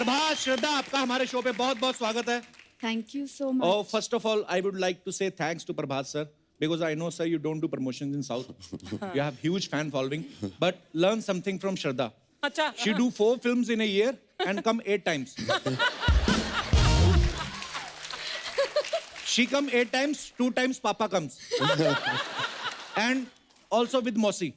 प्रभास, श्रद्धा, आपका हमारे शो पे बहुत बहुत स्वागत है. Thank you so much. Oh, first of all, I would like to say thanks to Prabhas sir, because I know, sir, you don't do promotions in South. You have huge fan following, but learn something from Shraddha. अच्छा. She do 4 films in a year and come 8 times. She come 8 times, 2 times Papa comes. And also with Mosi.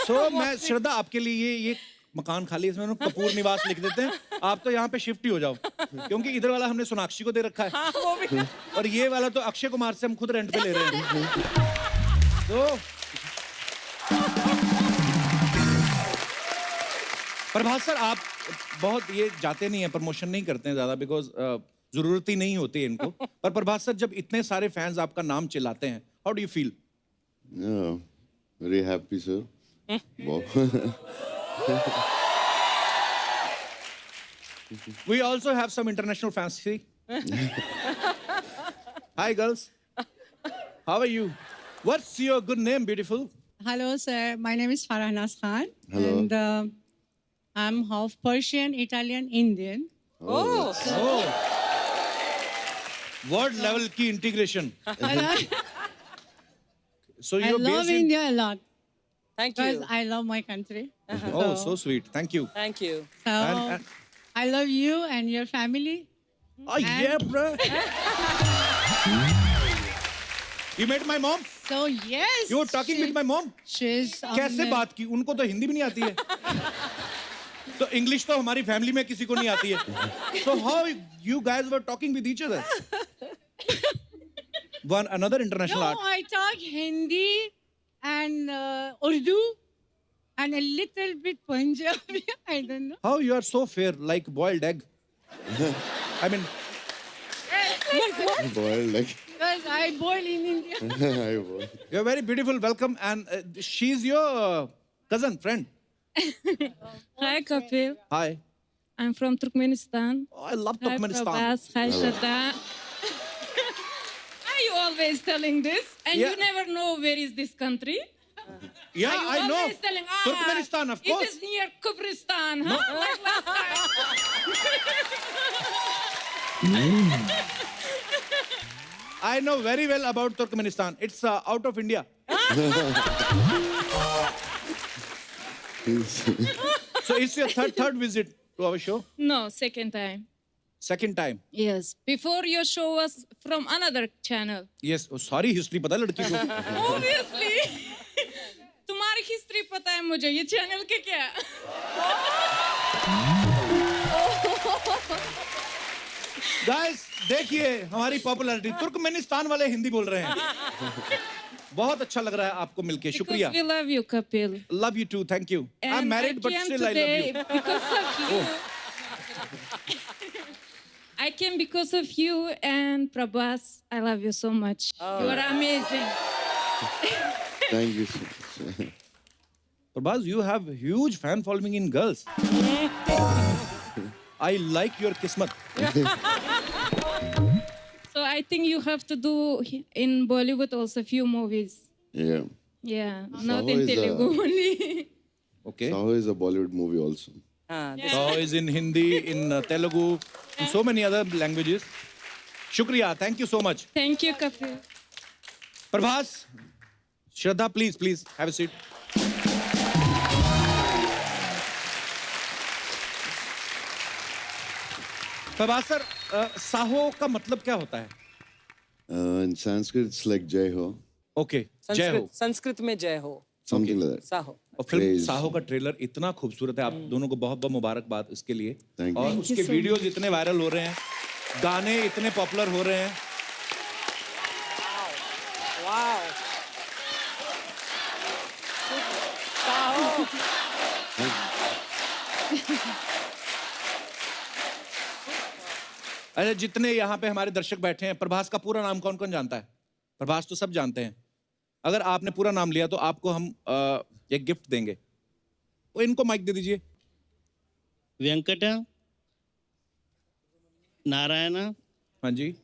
So मैं श्रद्धा आपके लिए ये मकान खाली है, इसमें कपूर निवास लिख देते हैं. आप तो यहाँ पे शिफ्ट ही हो जाओ, क्योंकि इधर वाला हमने सोनाक्षी को दे रखा है. हाँ, वो भी. और ये वाला तो अक्षय कुमार से हम खुद रेंट पे ले रहे हैं. तो प्रभास सर, आप बहुत ये जाते नहीं हैं, प्रमोशन नहीं करते हैं ज्यादा, बिकॉज जरूरत ही नहीं होती है इनको. पर प्रभास सर, जब इतने सारे फैंस आपका नाम चिल्लाते हैं, how do you feel? Very happy sir. We also have some international fans. See? Hi, girls. How are you? What's your good name, beautiful? Hello, sir. My name is Farah Naz Khan. Hello. And I'm half Persian, Italian, Indian. Oh. Word level की integration. So I you're love based in... India a lot Thank because you. I love my country. Oh, so sweet. Thank you. Thank you. So And- I love you and your family. Oh, yeah, bro. You met my mom? So yes. You were talking with my mom? She's कैसे बात की? उनको तो हिंदी भी नहीं आती है. तो इंग्लिश तो हमारी फैमिली में किसी को नहीं आती है. So how you guys were talking with each other? One another international No, art. I talk Hindi and Urdu and a little bit Punjabi. I don't know. How you are so fair, like boiled egg. I mean, boiled like Because I born in India. I was. you're very beautiful. Welcome, and she's your cousin, friend. Hi, Kapil. Hi. I'm from Turkmenistan. Oh, I love Hi, Turkmenistan. Prabhas. Hi, Shraddha. Are you always telling this? And Yeah. you never know where is this country? Yeah, Are you I know. always telling, Turkmenistan, of course. It is near Kubristan, huh? Like last time. I know very well about Turkmenistan. It's out of India. So it's your third visit to our show. No, second time. Second time. Yes. Before your show was from another channel. Yes. Oh, सारी history पता है लड़की को. Obviously. तुम्हारी history पता है मुझे, ये चैनल के क्या? Guys, देखिए हमारी पॉपुलैरिटी. तुर्कमेनिस्तान वाले हिंदी बोल रहे हैं. बहुत अच्छा लग रहा है आपको मिलके. शुक्रिया. Because we love you, Kapil. Love you too. Thank you. And I'm married, but came still I today love you. Because of you. I came because of you and Prabhas. I love you so much. You are amazing. Thank you so much. Prabhas, you have huge fan following in girls. I like your kismat. So I think you have to do in Bollywood also few movies. Yeah. Yeah, not Saho in is a- Telugu only. Okay. Saho is a Bollywood movie also. हाँ. So is in Hindi, in Telugu, in so many other languages. Shukriya. Thank you so much. Thank you, Kapil. Prabhas, Shraddha, please have a seat. Prabhas sir, Saaho का मतलब क्या होता है? In Sanskrit, it's like Jai Ho. Okay, जय हो. संस्कृत में जय हो. Something like that. साहो. और फिल्म Praise. साहो का ट्रेलर इतना खूबसूरत है. आप दोनों को बहुत बहुत मुबारकबाद इसके लिए. Thank you. और उसके वीडियोस इतने वायरल हो रहे हैं, गाने इतने पॉपुलर हो रहे हैं. Wow. साहो. अरे जितने यहाँ पे हमारे दर्शक बैठे हैं, प्रभास का पूरा नाम कौन कौन जानता है? प्रभास तो सब जानते हैं. अगर आपने पूरा नाम लिया तो आपको हम एक गिफ्ट देंगे. वो इनको माइक दे दीजिए. वेंकट नारायण. हाँ जी.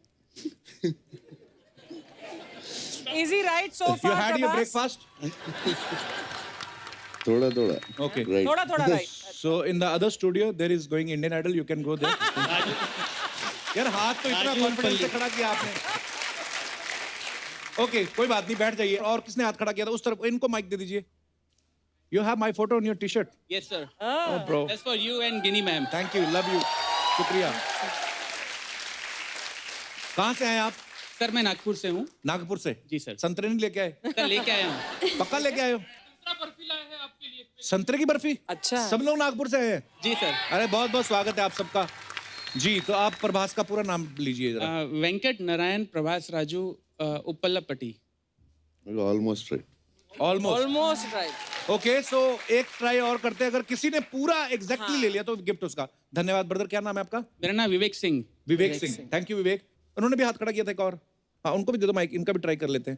Easy right so You far, had your Prabhas. breakfast? थोड़ा थोड़ा. Okay. Right. थोड़ा थोड़ा right. So in the other studio there is going Indian Idol. You can go there. यार हाथ तो इतना राजू कॉन्फिडेंस से पल्ली। खड़ा किया आपने. ओके कोई बात नहीं, बैठ जाइए. और किसने हाथ खड़ा किया था उस तरफ? इनको माइक दे दीजिए. You have my photo on your T-shirt. Yes, sir. Oh, bro. That's for you and Ginny ma'am. Thank you. Love you. शुक्रिया. कहाँ से आए आप? सर मैं नागपुर से हूँ. नागपुर से. जी सर. संतरे नहीं लेके आए? सर लेके आया हूँ. पक्का लेके आए हो? संतरे की बर्फी? अच्छा. सब लोग नागपुर से आए हैं? जी सर. अरे बहुत बहुत स्वागत है आप सबका. जी तो आप प्रभास का पूरा नाम लीजिए जरा. Venkat Narayan Prabhas Raju Uppalapati. Almost right. Almost. Almost right. Okay so एक ट्राई और करते हैं. अगर किसी ने पूरा एग्जैक्टली ले लिया तो गिफ्ट उसका. धन्यवाद ब्रदर. क्या नाम है आपका? मेरा नाम विवेक सिंह. विवेक सिंह. थैंक यू विवेक. उन्होंने भी हाथ खड़ा किया था एक और. हाँ उनको भी दे दो माइक. इनका भी ट्राई कर लेते हैं.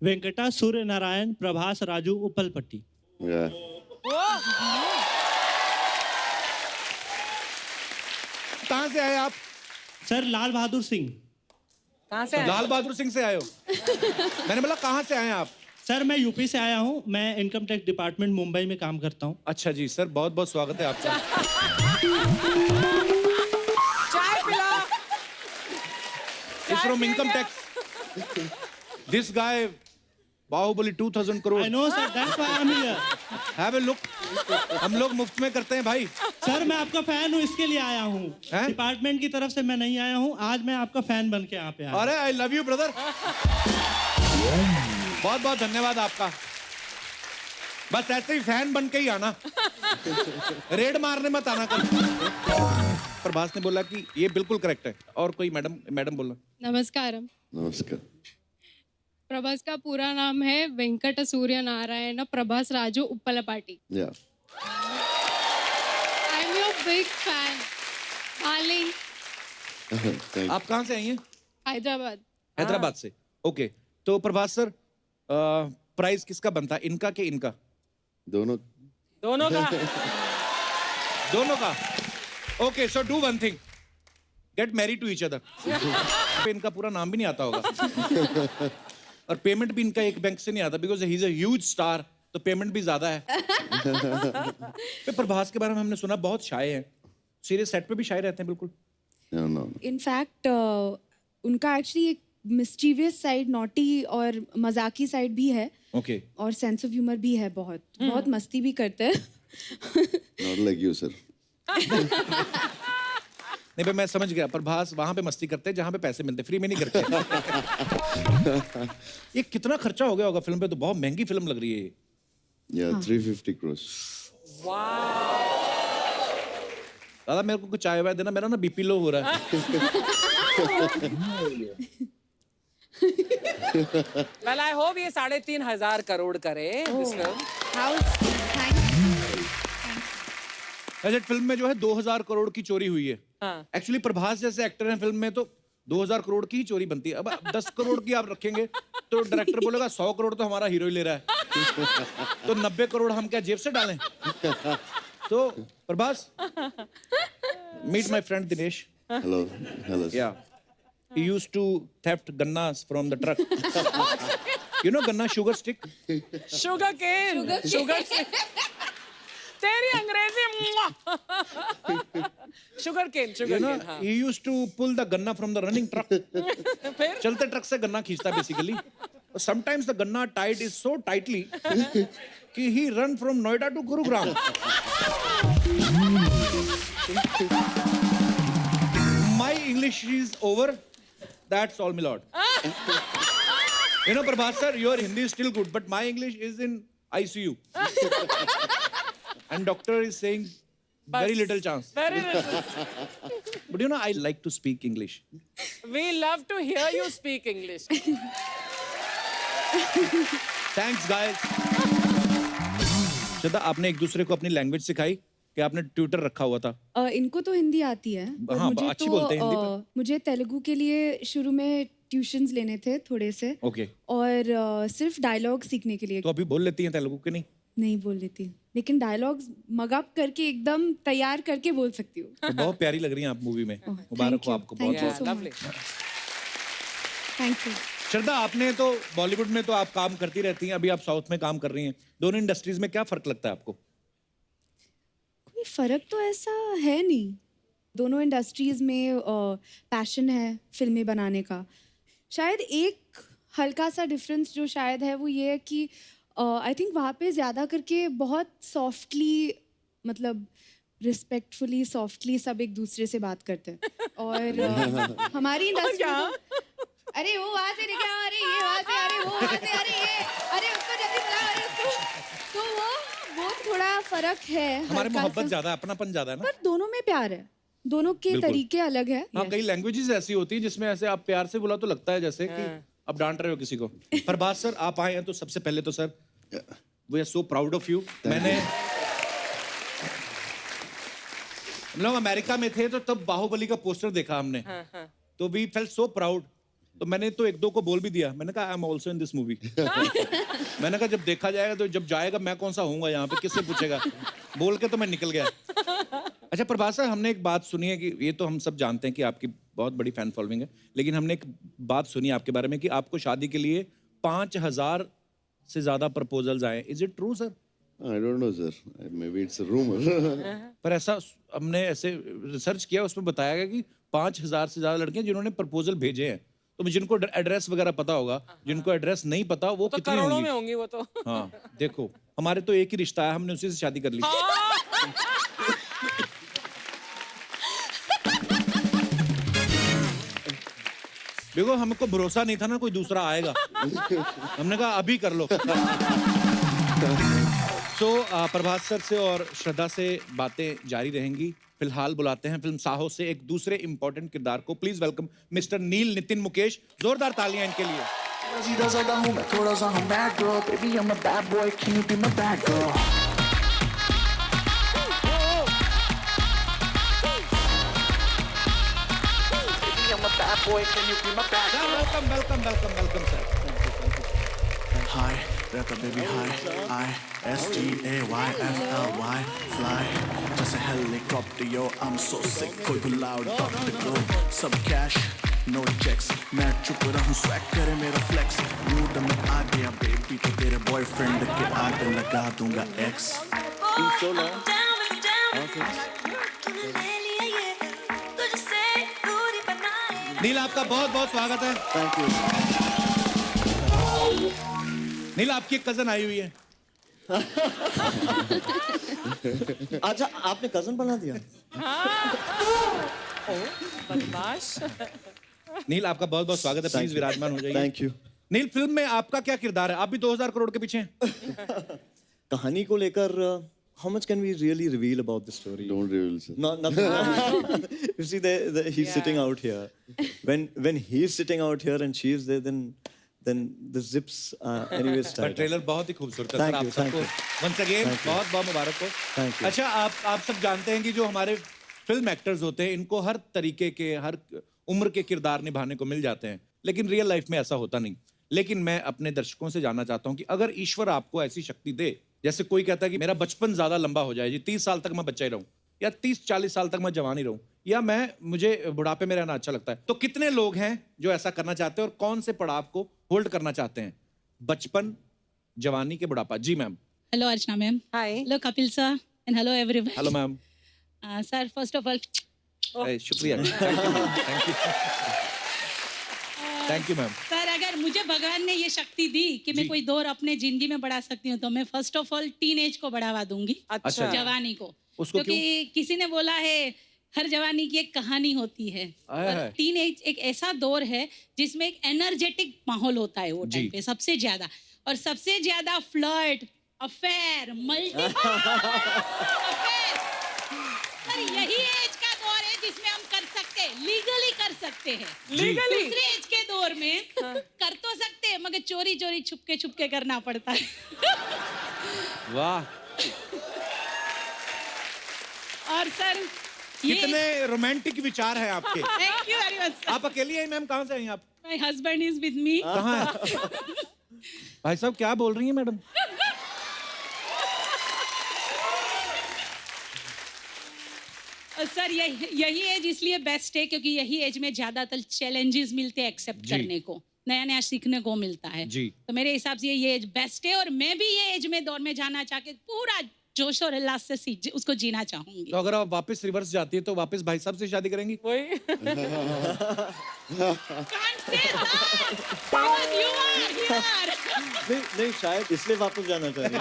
वेंकटा सूर्य नारायण प्रभास राजू उपलपट्टी. Yeah. कहाँ से आए आप? सर लाल बहादुर सिंह. कहाँ से आए? लाल बहादुर सिंह से आए हो? मैंने बोला कहाँ से आए आप? सर मैं यूपी से आया हूँ. मैं इनकम टैक्स डिपार्टमेंट मुंबई में काम करता हूँ. अच्छा जी सर बहुत बहुत स्वागत है आपका. चाय पिला. He's from income tax. This guy, Baahubali 2000 crore. I know sir that's why I am here. Have a look. हम लोग मुफ्त में करते हैं भाई. सर मैं आपका फैन हूँ इसके लिए आया हूँ. हैं? डिपार्टमेंट की तरफ से मैं नहीं आया हूँ. आज मैं आपका फैन बन के यहाँ पे आया हूँ. अरे आई लव यू ब्रदर. बहुत बहुत धन्यवाद आपका. बस ऐसे ही फैन बन के ही आना. रेड मारने मत आना कल. प्रभास ने बोला कि ये बिल्कुल करेक्ट है. और कोई मैडम बोला. नमस्कारम. Namaskar. प्रभास का पूरा नाम है Venkat Surya Narayan Prabhas Raju Uppalapati. Yeah. I am your big fan. Darling. Thank you. आप कहाँ से आई हैं? हैदराबाद. हैदराबाद से. ओके तो प्रभास सर प्राइस किसका बनता है? इनका कि इनका? दोनों. दोनों का. दोनों का. Okay so do one thing. Get married to each other. इनका पूरा नाम भी नहीं आता होगा. और पेमेंट भी इनका एक बैंक से नहीं आता because he is a huge star. तो पेमेंट भी ज्यादा है. पे प्रभास के बारे में हमने सुना बहुत शाय है. सीरियस सेट पे भी शाय रहते हैं बिल्कुल. No, no. इनफैक्ट उनका एक्चुअली एक मिस्चीवियस साइड, नॉटी और मजाकी साइड भी है. ओके और सेंस ऑफ ह्यूमर भी है. बहुत बहुत मस्ती भी करते हैं. Not like you, sir. नहीं भाई मैं समझ गया. प्रभास वहां पे मस्ती करते हैं जहां पे पैसे मिलते. फ्री में नहीं करते. ये कितना खर्चा हो गया होगा फिल्म पे? तो बहुत महंगी फिल्म लग रही है ये. Yeah, 350 crores. दादा मेरे को कुछ चाय वाय देना. मेरा ना बीपी लो हो रहा है. Well, I hope ये 3,500 करोड़ करे this film. वैसे फिल्म में जो है 2000 करोड़ की चोरी हुई है. हाँ. एक्चुअली प्रभास जैसे एक्टर हैं फिल्म में तो 2000 करोड़ की ही चोरी बनती है. अब 10 करोड़ की आप रखेंगे तो डायरेक्टर बोलेगा 100 करोड़ तो हमारा हीरो ही ले रहा है. तो 90 करोड़ हम क्या जेब से डालें? तो Prabhas meet my friend Dinesh. Hello. Hello. sir. Yeah. He used to theft gannas from the truck. You know ganna sugar stick? Sugar cane. Sugar cane. तेरी अंग्रेजी. Sugar cane. You Sugar know, cane. हाँ. he used to pull the ganna from the running truck. फिर चलते truck से गन्ना खींचता basically. Sometimes the ganna tied is so tightly कि he run from Noida to Gurugram. My English is over. That's all, my lord. You know, Prabhas sir, your Hindi is still good, but my English is in ICU. And doctor is saying very little chance. very little. But you know, I like to speak English. We love to hear you speak English. Thanks, guys. श्रद्धा आपने एक दूसरे को अपनी language सिखाई कि आपने Twitter रखा हुआ था. इनको तो हिंदी आती है. और हाँ, मुझे अच्छी तो बोलते हैं हिंदी पर. मुझे तेलुगु के लिए शुरू में ट्यूशंस लेने थे थोड़े से. ओके. और सिर्फ डायलॉग सीखने के लिए. तो अभी बोल लेती हैं तेलुगु के? नहीं बोल लेती, लेकिन डायलॉग्स मगअप करके एकदम तैयार करके बोल सकती हूँ. तो बहुत प्यारी लग रही हैं आप मूवी में. मुबारक हो आपको. बहुत Thank you Yeah, so lovely. much. Thank you. श्रद्धा, आपने तो बॉलीवुड में तो आप काम करती रहती हैं, अभी आप साउथ में काम कर रही हैं, दोनों इंडस्ट्रीज में क्या फर्क लगता है आपको? कोई फर्क तो ऐसा है नहीं, दोनों इंडस्ट्रीज में पैशन है फिल्में बनाने का। शायद एक हल्का सा डिफरेंस जो शायद है वो ये है कि आई थिंक वहाँ पे ज़्यादा करके बहुत सॉफ्टली, मतलब रिस्पेक्टफुली सॉफ्टली सब एक दूसरे से बात करते हैं। और हमारी इंडस्ट्री अरे वो वहाँ से लेके आओ, अरे ये वहाँ से, अरे वो वहाँ से, अरे ये, अरे उसको जल्दी बुलाओ, अरे उसको, तो वो थोड़ा फर्क है। हमारे हल्का मोहब्बत सा। ज्यादा है, अपनापन ज्यादा है ना। पर दोनों में प्यार है, दोनों के बिल्कुल। तरीके अलग है। हाँ, कई लैंग्वेजेस ऐसी होती है जिसमें ऐसे आप प्यार से बुला तो लगता है जैसे कि आप डांट रहे हो किसी को। प्रभास सर, आप आए हैं तो सबसे पहले तो sir we are so proud of you. मैंने हम लोग अमेरिका में थे तो तब बाहुबली का पोस्टर देखा हमने, तो वी फेल्ट सो प्राउड। तो मैंने तो एक दो को बोल भी दिया, मैंने कहा I am also in this movie. मैंने कहा जब देखा जाएगा तो जब जाएगा मैं कौन सा होऊंगा यहाँ पे, किससे पूछेगा, बोल के तो मैं निकल गया। अच्छा प्रभास सर, हमने एक बात सुनी है कि ये तो हम सब जानते हैं कि आपकी बहुत बड़ी फैन फॉलोइंग है, लेकिन हमने एक बात सुनी है आपके बारे में कि आपको शादी के लिए 5,000 से ज्यादा प्रपोजल्स आए। Is it true sir? I don't know, sir. Maybe it's a rumor. पर ऐसा हमने ऐसे रिसर्च किया, उसमें बताया गया कि 5,000 से ज्यादा लड़कियां जिन्होंने प्रपोजल भेजे हैं। तो जिनको एड्रेस वगैरह पता होगा, जिनको एड्रेस नहीं पता वो तो कितनी करोड़ों होंगी? में होंगी वो तो। हाँ देखो, हमारे तो एक ही रिश्ता है, हमने उसी से शादी कर ली। देखो हमको भरोसा नहीं था ना कोई दूसरा आएगा, हमने कहा अभी कर लो। सो प्रभास सर से और श्रद्धा से बातें जारी रहेंगी। फिलहाल बुलाते हैं फिल्म साहो से एक दूसरे इंपॉर्टेंट किरदार को। प्लीज वेलकम मिस्टर नील नितिन मुकेश। जोरदार तालियां इनके लिए। सीधा साधा हूँ मैं, थोड़ा सा हम bad girl, baby I'm a bad boy, can you be my bad girl? Baby I'm a bad boy, can you be my bad girl? Welcome welcome welcome welcome sir. Hi, रहता baby hi, I-S-T-A-Y-F-L-Y, fly, just a helicopter yo, I'm so sick, कोई बुलाओ doctor को, सब cash, no checks, मैं चुप रहूं swag करे मेरा flex, mood में आ गया baby तो तेरे boyfriend के आगे लगा दूंगा X. नील आपका बहुत बहुत स्वागत है। Thank you. नील आपकी एक कजन आई हुई है। अच्छा आपने कजन बना दिया। बदमाश। नील आपका बहुत बहुत स्वागत है, प्लीज विराजमान हो जाइए। Thank you. नील, फिल्म में आपका क्या किरदार है? आप भी 2,000 करोड़ के पीछे हैं। कहानी को लेकर how much can we really reveal about the story? Don't reveal, sir. Not nothing. You see, he's sitting out here. When he's sitting out here and she's there, then the zips anyways पर tight. Trailer बहुत ही खूबसूरत है Thank sir. आप you, thank सबको you. once again Thank you. बहुत बहुत मुबारक हो। Thank you. अच्छा, आप सब जानते हैं कि जो हमारे फिल्म एक्टर्स होते हैं इनको हर तरीके के, हर उम्र के किरदार निभाने को मिल जाते हैं, लेकिन रियल लाइफ में ऐसा होता नहीं। लेकिन मैं अपने दर्शकों से जानना चाहता हूं कि अगर ईश्वर आपको ऐसी शक्ति दे, जैसे कोई कहता है कि मेरा बचपन ज्यादा लंबा हो जाए जी, 30 साल तक मैं बच्चा ही रहूं, या 30-40 साल तक मैं जवान ही रहूं, या मुझे बुढ़ापे में रहना अच्छा लगता है, तो कितने लोग हैं जो ऐसा करना चाहते हैं और कौन से पड़ाव को होल्ड करना चाहते हैं? बचपन, जवानी के बुढ़ापा। जी ma'am. Hello, Archana ma'am. Hi. Hello, Kapil sir. And hello, everyone. Hello ma'am. Sir, first of all, शुक्रिया। Thank you ma'am. सर अगर मुझे भगवान ने ये शक्ति दी कि मैं कोई दौर अपने जिंदगी में बढ़ा सकती हूँ, तो मैं फर्स्ट ऑफ ऑल टीनेज को बढ़ावा दूंगी। अच्छा। जवानी को। उसको क्योंकि किसी ने बोला है हर जवानी की एक कहानी होती है, और टीनेज एक ऐसा दौर है जिसमें एक एनर्जेटिक माहौल होता है वो टाइम पे सबसे ज्यादा, और सबसे ज्यादा फ्लर्ट, अफेयर, मल्टी सर यही एज का दौर है जिसमें हम कर सकते हैं, लीगली कर सकते हैं। Legally? दूसरे एज के दौर में कर तो सकते हैं, मगर चोरी चोरी छुपके करना पड़ता है। वाह, और सर कितने रोमांटिक विचार हैं आपके। Thank you very much. आप अकेली हैं मैम? कहाँ से आई आप? My husband is with me. कहाँ है? भाई साहब क्या बोल रही हैं मैडम? सर यही एज इसलिए बेस्ट है क्योंकि यही एज में ज्यादातर चैलेंजेस मिलते हैं एक्सेप्ट करने को। नया नया सीखने को मिलता है। जी। तो मेरे हिसाब से ये एज बेस्ट है और मैं भी ये एज में दौर में जाना चाह के पूरा जोश और उल्लास से उसको जीना चाहूंगी। तो अगर आप वापस रिवर्स जाती है तो वापस भाई साहब से शादी करेंगी? वही Can't say that because you are here. नहीं शायद इसलिए वापस जाना चाहेंगे।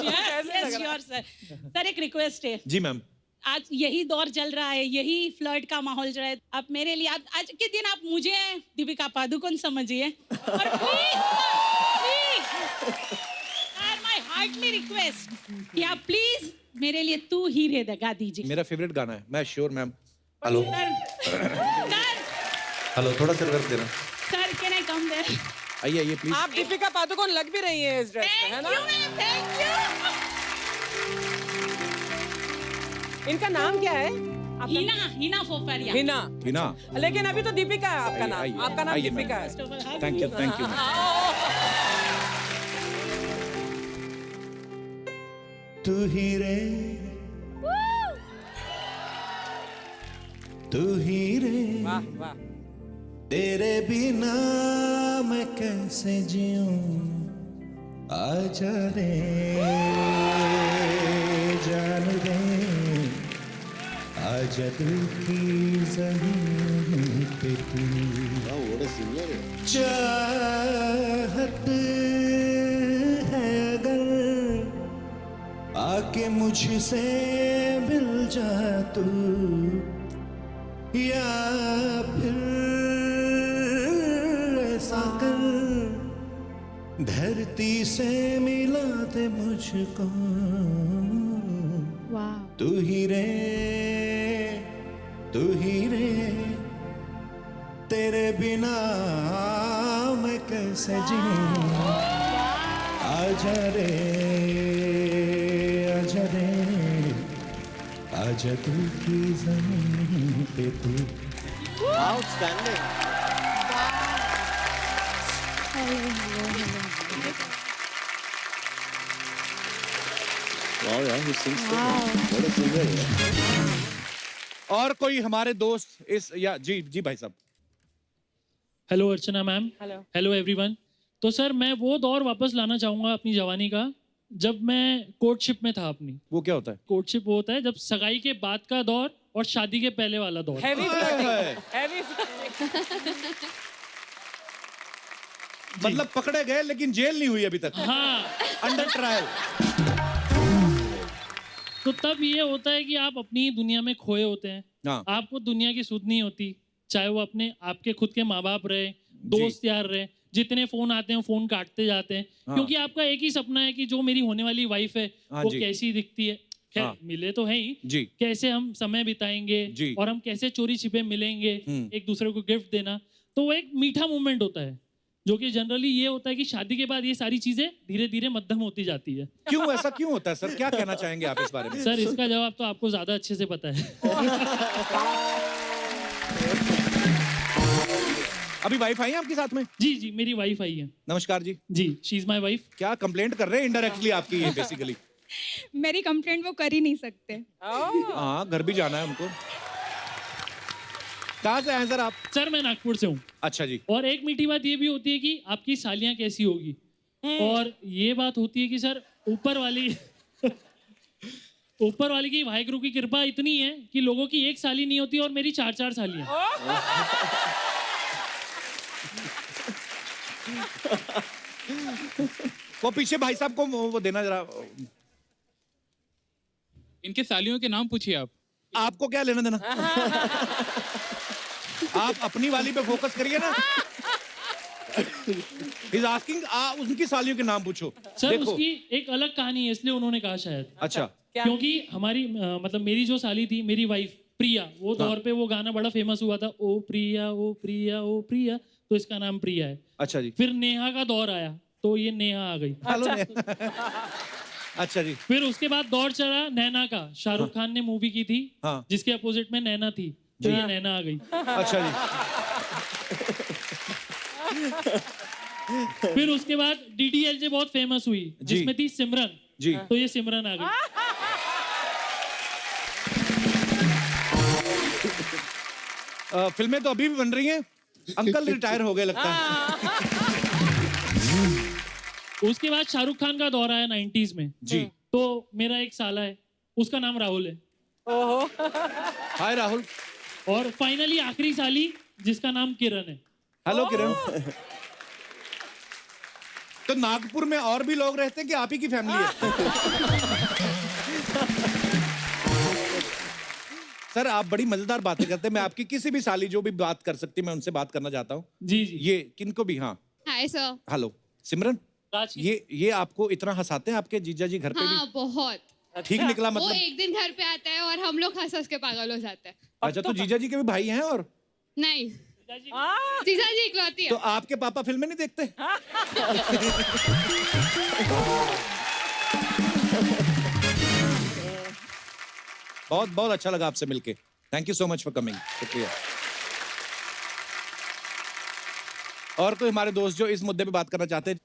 Yes, sure, sir. सर एक रिक्वेस्ट है, जी मैम। आज यही दौर चल रहा है, यही फ्लर्ट का माहौल चल रहा है। आप मेरे लिए आज के दिन आप मुझे दीपिका पादुकोण समझिए और प्लीज माय हार्टली रिक्वेस्ट कि आप प्लीज मेरे लिए तू ही रे गा दीजिए। मेरा फेवरेट गाना है, मैं sure ma'am. Hello sir hello, थोड़ा सा रिवर्स देना। Sir can I come there? आइए आइए प्लीज। आप दीपिका पादुकोण लग भी रही है इस ड्रेस में, है ना? Thank you. इनका नाम क्या है? हिना फोफारिया। हिना। हिना। लेकिन अभी तो दीपिका है आपका आइए, नाम। आइए, आपका नाम आइए, दीपिका मैम। है। Thank you thank you. तू ही रे, तू ही रे, वाह वाह। तेरे बिना मैं कैसे जीऊं, आजा रे जान दे, आजा दिल की ज़मीन पे तू। Wow, what a singer है। चाहत है अगर आके मुझसे मिल जा तू, या फिर ऐसा कर धरती से मिला दे मुझको। वाह। तू ही रे, तू ही रे, तेरे बिना मैं कैसे जीऊं, आजा रे आजा रे, आजा दिल की ज़मीन पे तू। Outstanding. Wow, yeah, he sings so well. What a singer. Yeah. और कोई हमारे दोस्त इस या जी जी भाई साहब। हेलो अर्चना मैम। हेलो। Hello everyone. तो सर मैं वो दौर वापस लाना चाहूँगा अपनी जवानी का जब मैं कोर्टशिप में था अपनी। वो क्या होता है? कोर्टशिप वो होता है जब सगाई के बाद का दौर और शादी के पहले वाला दौर। Heavy flirting, heavy flirting. मतलब पकड़े गए लेकिन जेल नहीं हुई अभी तक। हाँ। Under trial. तो तब ये होता है कि आप अपनी दुनिया में खोए होते हैं। हाँ। आपको दुनिया की सुध नहीं होती, चाहे वो अपने आपके खुद के माँ बाप रहे, दोस्त यार रहे, जितने फोन आते हैं फोन काटते जाते हैं। हाँ। क्योंकि आपका एक ही सपना है कि जो मेरी होने वाली वाइफ है हाँ वो जी। कैसी दिखती है। खैर हाँ। मिले तो है ही, जी। कैसे हम समय बिताएंगे जी। और हम कैसे चोरी छिपे मिलेंगे, एक दूसरे को गिफ्ट देना, तो वो एक मीठा मोमेंट होता है। जो कि जनरली ये होता है कि शादी के बाद ये सारी चीजें धीरे धीरे मध्यम होती जाती है। क्यों ऐसा क्यों होता है सर? क्या कहना चाहेंगे आप इस बारे में? सर इसका जवाब तो आपको ज्यादा अच्छे से पता है। अभी वाइफ आई है आपके साथ में? जी जी मेरी वाइफ आई है। नमस्कार जी। जी शी इज माय वाइफ। क्या कंप्लेंट कर रहे हैं इनडायरेक्टली आपकी ये बेसिकली? मेरी कंप्लेंट वो कर ही नहीं सकते। हाँ घर भी जाना है उनको। कहाँ से आए सर आप? सर मैं नागपुर से हूँ। अच्छा जी। और एक मीठी बात ये भी होती है कि आपकी सालियाँ कैसी होगी, और ये बात होती है कि सर ऊपर वाली की वाहिगुरु की कृपा इतनी है कि लोगों की एक साली नहीं होती और मेरी 4-4 सालियाँ। वो पीछे भाई साहब को वो देना जरा। इनके सालियों के नाम पूछिए आप। आपको क्या लेना देना? आप अपनी वाली पे फोकस करिए ना। He's asking, उनकी सालियों के नाम पूछो। सर देखो। उसकी एक अलग कहानी है इसलिए उन्होंने कहा शायद। अच्छा। क्योंकि हमारी मतलब मेरी जो साली थी, मेरी वाइफ प्रिया, वो दौर पे वो गाना बड़ा फेमस हुआ था, ओ प्रिया ओ प्रिया ओ प्रिया, तो इसका नाम प्रिया है। अच्छा जी। फिर नेहा का दौर आया तो ये नेहा आ गई। अच्छा जी। फिर उसके बाद दौर चला नैना का, शाहरुख खान ने मूवी की थी हाँ। जिसके अपोजिट में नैना थी, तो ये नैना आ गई। अच्छा जी। फिर उसके बाद DDLJ बहुत फेमस हुई जिसमें थी सिमरन जी, तो ये सिमरन आ गई। फिल्में तो अभी भी बन रही हैं। अंकल रिटायर हो गए लगता है। उसके बाद शाहरुख खान का दौर आया 90s में जी। तो मेरा एक साला है, उसका नाम राहुल है। हाय राहुल। और फाइनली आखिरी साली जिसका नाम किरण है। हेलो किरण। तो नागपुर में और भी लोग रहते हैं कि आप ही की फैमिली है? सर आप बड़ी मजेदार बातें करते हैं। मैं आपकी किसी भी साली जो भी बात कर सकती है मैं उनसे बात करना चाहता हूँ। जी जी। ये किनको भी। हाँ हाय सर। हेलो सिमरन। राज की- ये आपको इतना हंसाते हैं आपके जीजा जी घर पे हाँ बहुत। भी? ठीक निकला वो मतलब? एक दिन घर पे आता है और हम लोग हंस हंस के पागल हो जाते हैं। अच्छा तो जीजा जी के भी भाई हैं और? नहीं जीजा जी इकलौती तो है। आपके पापा फिल्में नहीं देखते? बहुत बहुत अच्छा लगा आपसे मिलके। Thank you so much for coming. शुक्रिया। और कोई हमारे दोस्त जो इस मुद्दे पे बात करना चाहते हैं?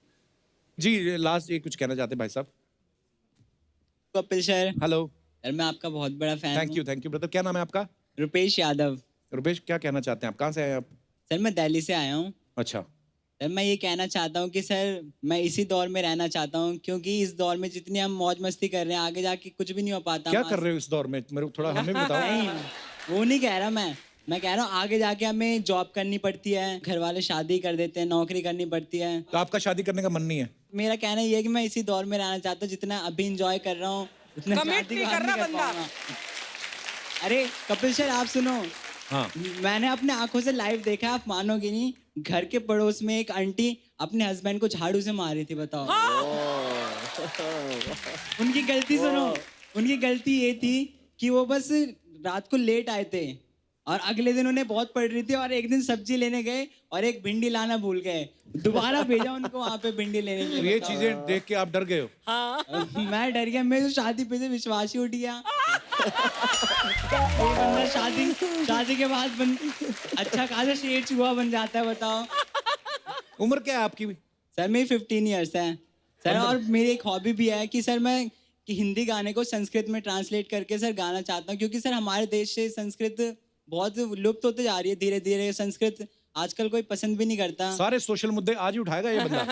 जी लास्ट ये कुछ कहना चाहते हैं भाई साहब? Kapil sir, hello. सर मैं आपका बहुत बड़ा फैन हूँ। Thank you brother. क्या नाम है आपका? रुपेश यादव। रुपेश क्या कहना चाहते हैं आप? कहाँ से आए आप? सर मैं दिल्ली से आया हूँ। अच्छा। सर मैं ये कहना चाहता हूँ कि सर मैं इसी दौर में रहना चाहता हूँ, क्योंकि इस दौर में जितनी हम मौज मस्ती कर रहे हैं आगे जाके कुछ भी नहीं हो पाता। क्या कर रहे हो इस दौर में? मेरे को थोड़ा हमें भी बताओ। नहीं वो नहीं कह रहा मैं कह रहा हूँ आगे जाके हमें जॉब करनी पड़ती है, घर वाले शादी कर देते हैं, नौकरी करनी पड़ती है। तो आपका शादी करने का मन नहीं है? मेरा कहना ये है कि मैं इसी दौर में रहना चाहता हूँ, जितना अभी इंजॉय कर रहा हूँ उतना Commit शादी नहीं के कर बाद रहा नहीं कर बंदा। पाऊंगा। अरे कपिल सर आप सुनो, हाँ। मैंने अपने आंखों से लाइव देखा, आप मानोगे नहीं, घर के पड़ोस में एक आंटी अपने हस्बैंड को झाड़ू से मार रही थी। बताओ। उनकी गलती सुनो, उनकी गलती ये थी कि वो बस रात को लेट आए थे और अगले दिन उन्हें बहुत पड़ रही थी और एक दिन सब्जी लेने गए और एक भिंडी लाना भूल गए, दोबारा भेजा उनको वहां पे भिंडी लेने के लिए। ये चीजें देख के आप डर गए हो? मैं डर गया, मेरे तो शादी पे से विश्वास ही उठ गया। ये बंदा शादी के बाद अच्छा खासा शेर चूहा बन जाता है। बताओ। उम्र क्या है आपकी? सर मेरी 15 ईयर्स है सर। और मेरी एक हॉबी भी है कि सर मैं हिंदी गाने को संस्कृत में ट्रांसलेट करके सर गाना चाहता हूँ, क्योंकि सर हमारे देश से संस्कृत बहुत लुप्त होते जा रही है धीरे धीरे। संस्कृत आजकल कोई पसंद भी नहीं करता। सारे सोशल मुद्दे आज ही उठाएगा ये बंदा।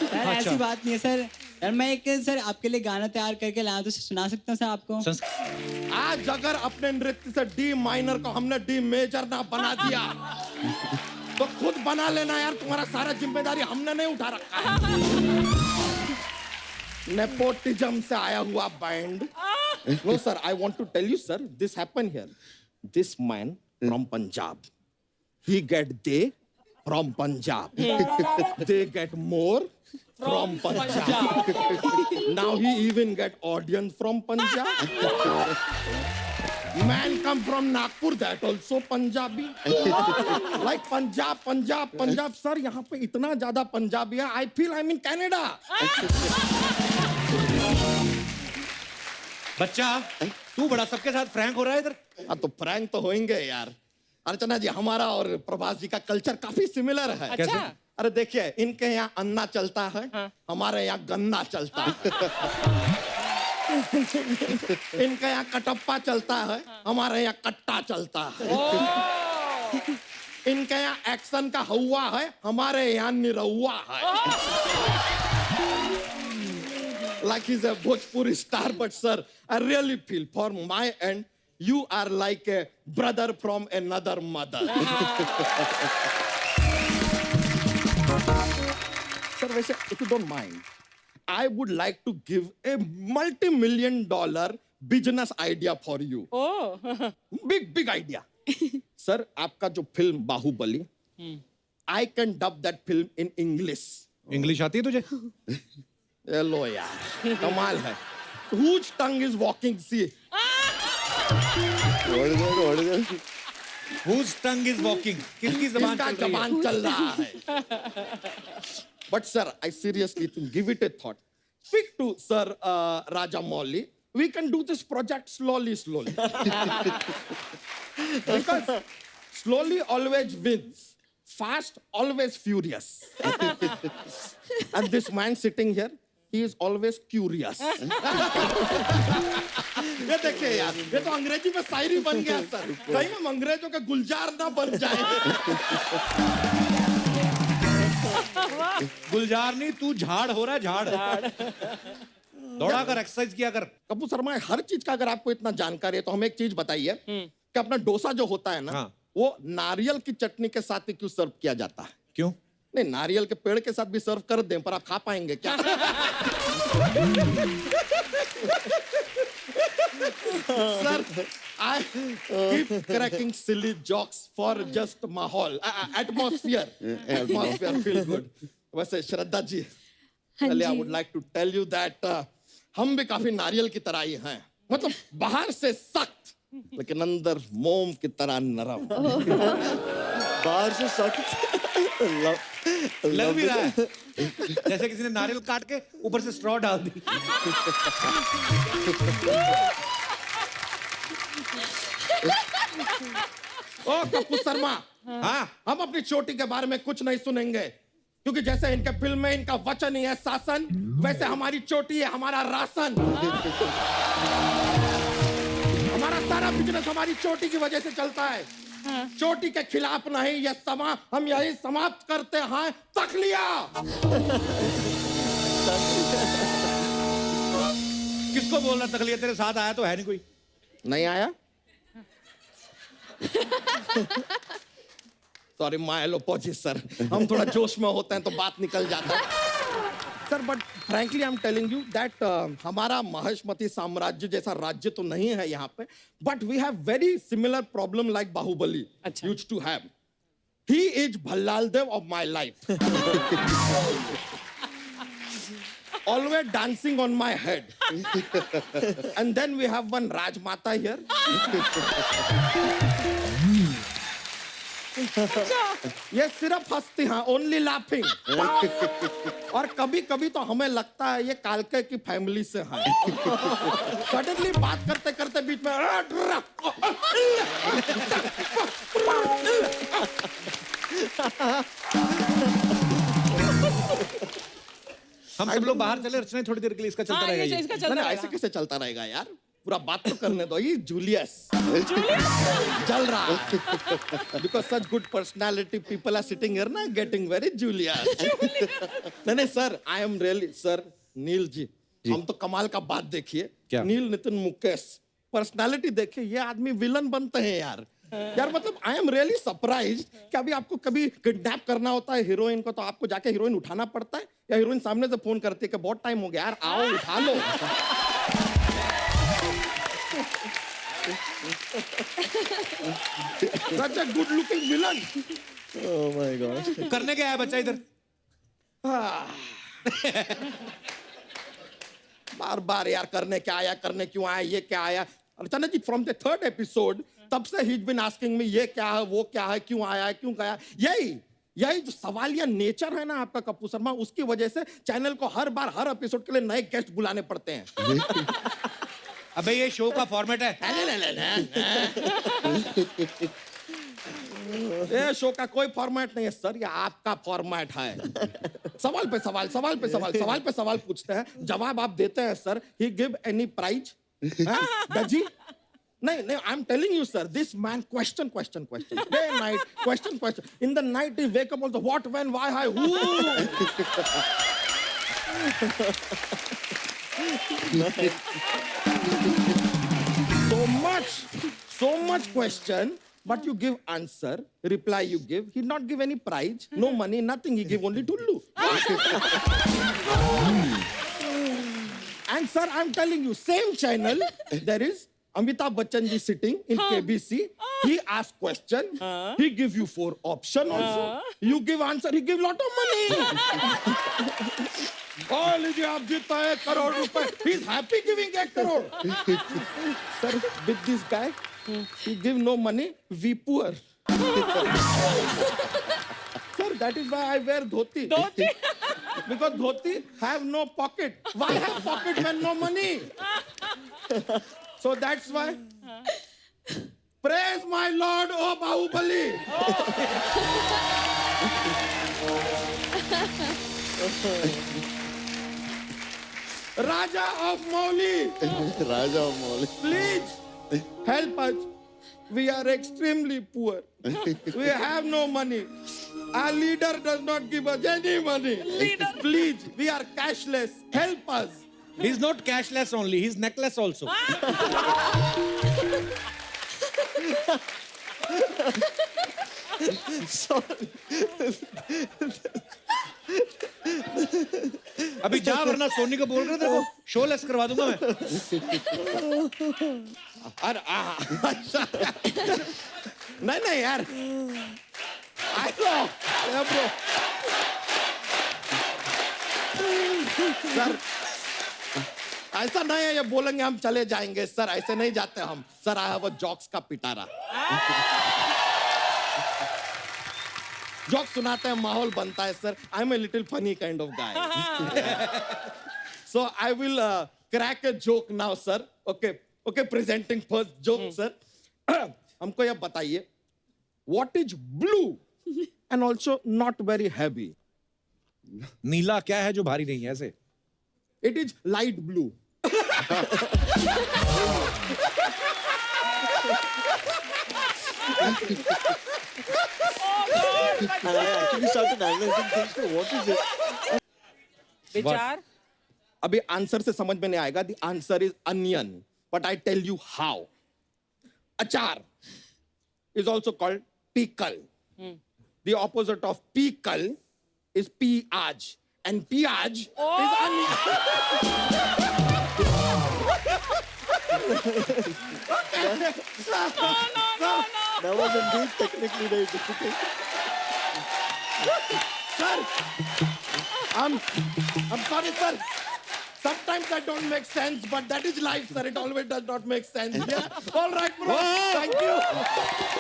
सर ऐसी बात नहीं है सर। सर मैं एक सर आपके लिए गाना तैयार करके लाया, तो सुना सकता हूँ सर आपको? आज अगर अपने नृत्य से डी माइनर को हमने डी मेजर ना बना दिया तो खुद बना लेना यार, तुम्हारा सारा जिम्मेदारी हमने नहीं उठा रखा है। नेपोटिज्म से आया हुआ band. No sir, I want to tell you sir, this happen here. This man from Punjab, he get they from Punjab. They get more from Punjab. Now he even get audience from Punjab. Man come from Nagpur, that also Punjabi. Like Punjab. Sir, यहाँ पे इतना ज़्यादा पंजाबी है. I feel I'm in Canada. बच्चा तू बड़ा सबके साथ फ्रैंक हो रहा है इधर। हाँ तो फ्रैंक तो होंगे यार। अर्चना जी, हमारा और प्रभास जी का कल्चर काफी सिमिलर है। अच्छा। अरे देखिए, इनके यहाँ अन्ना चलता है, हमारे यहाँ गन्ना चलता है। इनके यहाँ कटप्पा चलता है, हमारे यहाँ कट्टा चलता है। इनके यहाँ एक्शन का हवा है, हमारे यहाँ निरहुआ है। Like he's a Bhojpuri star, but sir, I really feel for my end, you are like a brother from another mother. Sir, वैसे, if you don't mind, I would like to give a multi-million-dollar business idea for you. Oh. Big idea. Sir, आपका जो film Baahubali, I can dub that film in English. English आती है तुझे? Hello यार, कमाल है. Whose tongue is walking? See. Whose tongue is walking? किसकी ज़बान किसका चल रही है? ज़बान चल रहा है? But sir, I seriously think, give it a thought. Speak to Sir Rajamouli. We can do this project slowly. Because slowly always wins. Fast always furious. And this man sitting here, he is always curious. ये देखिए यार, ये तो अंग्रेजी में शायरी बन गया sir. कहीं हम अंग्रेजों के गुलजार ना बन जाए। गुलजार नहीं, तू झाड़ हो रहा है, झाड़। दौड़ा कर, एक्सरसाइज किया कर। कपूर शर्मा, हर चीज का अगर आपको इतना जानकारी है तो हमें एक चीज बताइए कि अपना डोसा जो होता है ना, हाँ। वो नारियल की चटनी के साथ ही क्यों सर्व किया जाता है? क्यों? नहीं, नारियल के पेड़ के साथ भी सर्व कर दें, पर आप खा पाएंगे क्या? Sir, I keep cracking silly jokes for just माहौल, atmosphere. Atmosphere feel good. वैसे श्रद्धा जी, पहले I would like to tell you that हम भी काफी नारियल की तरह ही हैं। मतलब बाहर से सख्त, लेकिन अंदर मोम की तरह नरम। बाहर से सख्त लग भी रहा है जैसे किसी ने नारियल काट के ऊपर से स्ट्रॉ डाल दी। ओ कपूर शर्मा, हाँ, हम अपनी चोटी के बारे में कुछ नहीं सुनेंगे, क्योंकि जैसे इनके फिल्म में इनका वचन ही है शासन, वैसे हमारी चोटी है हमारा राशन। हमारा सारा बिजनेस हमारी चोटी की वजह से चलता है। चोटी के खिलाफ नहीं, ये समा हम यही समाप्त करते हैं। तखलिया। किसको बोलना तकलीफ? तेरे साथ आया तो है नहीं कोई? नहीं आया? सॉरी माय एलोपॉजी सर, हम थोड़ा जोश में होते हैं तो बात निकल जाता है sir. But frankly I am telling you that हमारा महेशमती साम्राज्य जैसा राज्य तो नहीं है यहाँ पे, but we have very similar problem like Baahubali used to have. He is Bhallaladeva of my life, always dancing on my head. And then we have one Rajmata here. ये सिर्फ हंसती हैं, only laughing. और कभी कभी तो हमें लगता है ये कालके की फैमिली से हैं। सडनली बात करते करते बीच में हम सब लोग बाहर चले, रचना थोड़ी देर के लिए इसका चलता रहेगा ये। नहीं, ऐसे कैसे चलता रहेगा यार, पूरा बात तो करने दो। ये जूलियस चल रहा है, because such good personality people are sitting here ना, getting very Julius. नहीं sir, I am really sir, Neel ji, हम तो कमाल का बात देखिए, नील नितिन मुकेश पर्सनालिटी देखिए, ये आदमी विलन बनते हैं यार। यार मतलब आई एम रियली सरप्राइज्ड कि अभी आपको कभी किडनैप करना होता है हीरोइन को, तो आपको जाके हीरोइन उठाना पड़ता है, या हीरोइन सामने से फोन करती है कि बहुत टाइम हो गया यार, आओ उठा लो। Such a good looking villain. Oh my God. करने क्या है बच्चा इधर? बार बार यार करने क्या आया, करने क्यों आया, ये क्या आया। अर्चना जी, फ्रॉम द थर्ड एपिसोड तब से ही बीन आस्किंग मी ये क्या है, वो क्या है, क्यों आया है, क्यों गया। यही जो सवालिया नेचर है ना आपका कपूर शर्मा, उसकी वजह से चैनल को हर बार हर एपिसोड के लिए नए गेस्ट बुलाने पड़ते हैं। अबे ये शो का फॉर्मेट है। ये शो का कोई फॉर्मेट नहीं है सर, ये आपका फॉर्मेट है। सवाल पे सवाल, सवाल पे सवाल, सवाल पे सवाल पूछते हैं, जवाब आप देते हैं सर। ही गिव एनी प्राइज? दजी नहीं, I am telling you sir, this man question day night, question in the night he wake up on the what, when, why, how, who. so much question, but you give answer, reply you give. He not give any prize, no money, nothing. He give only tullu. And sir, I'm telling you, same channel, there is Amitabh Bachchan ji sitting in KBC. He ask question, he give you 4 option also. You give answer, he give lot of money. Oh, लीजिए आप जीता 1 करोड़ रुपए. He's happy giving 1 crore. Sir, with this guy, he give no money, we poor. Sir, that is why I wear dhoti. Because dhoti have no pocket. Why have pocket when no money? So that's why. Praise my Lord, oh Bahubali. Raja of Mauli. Raja of Mauli. Please help us. We are extremely poor. We have no money. Our leader does not give us any money. Please, we are cashless. Help us. He's not cashless only, he's necklace also. अभी जा वरना सोनी को बोल रहे थे वो show less करवा दूंगा मैं। अरे नहीं यार। ब्रो सर ऐसा नहीं है, ये बोलेंगे हम चले जाएंगे सर, ऐसे नहीं जाते हम sir. I have a jokes का पिटारा। जोक सुनाते हैं, माहौल बनता है sir. I am a little funny kind of guy. So I will crack a joke now sir. Okay presenting first joke sir. हमको ये बताइए, what is blue and also not very heavy? नीला क्या है जो भारी नहीं है ऐसे? It is light blue. And I actually started analyzing things. So what is it? विचार अभी आंसर से समझ में नहीं आएगा। The answer is onion, but I tell you how. Achaar is also called pickle. The opposite of pickle is piaj, and piaj is onion. That was indeed technically very difficult. Sir, I'm sorry, sir. Sometimes that don't make sense, but that is life, sir. It always does not make sense. Yeah. All right, bro. Thank you.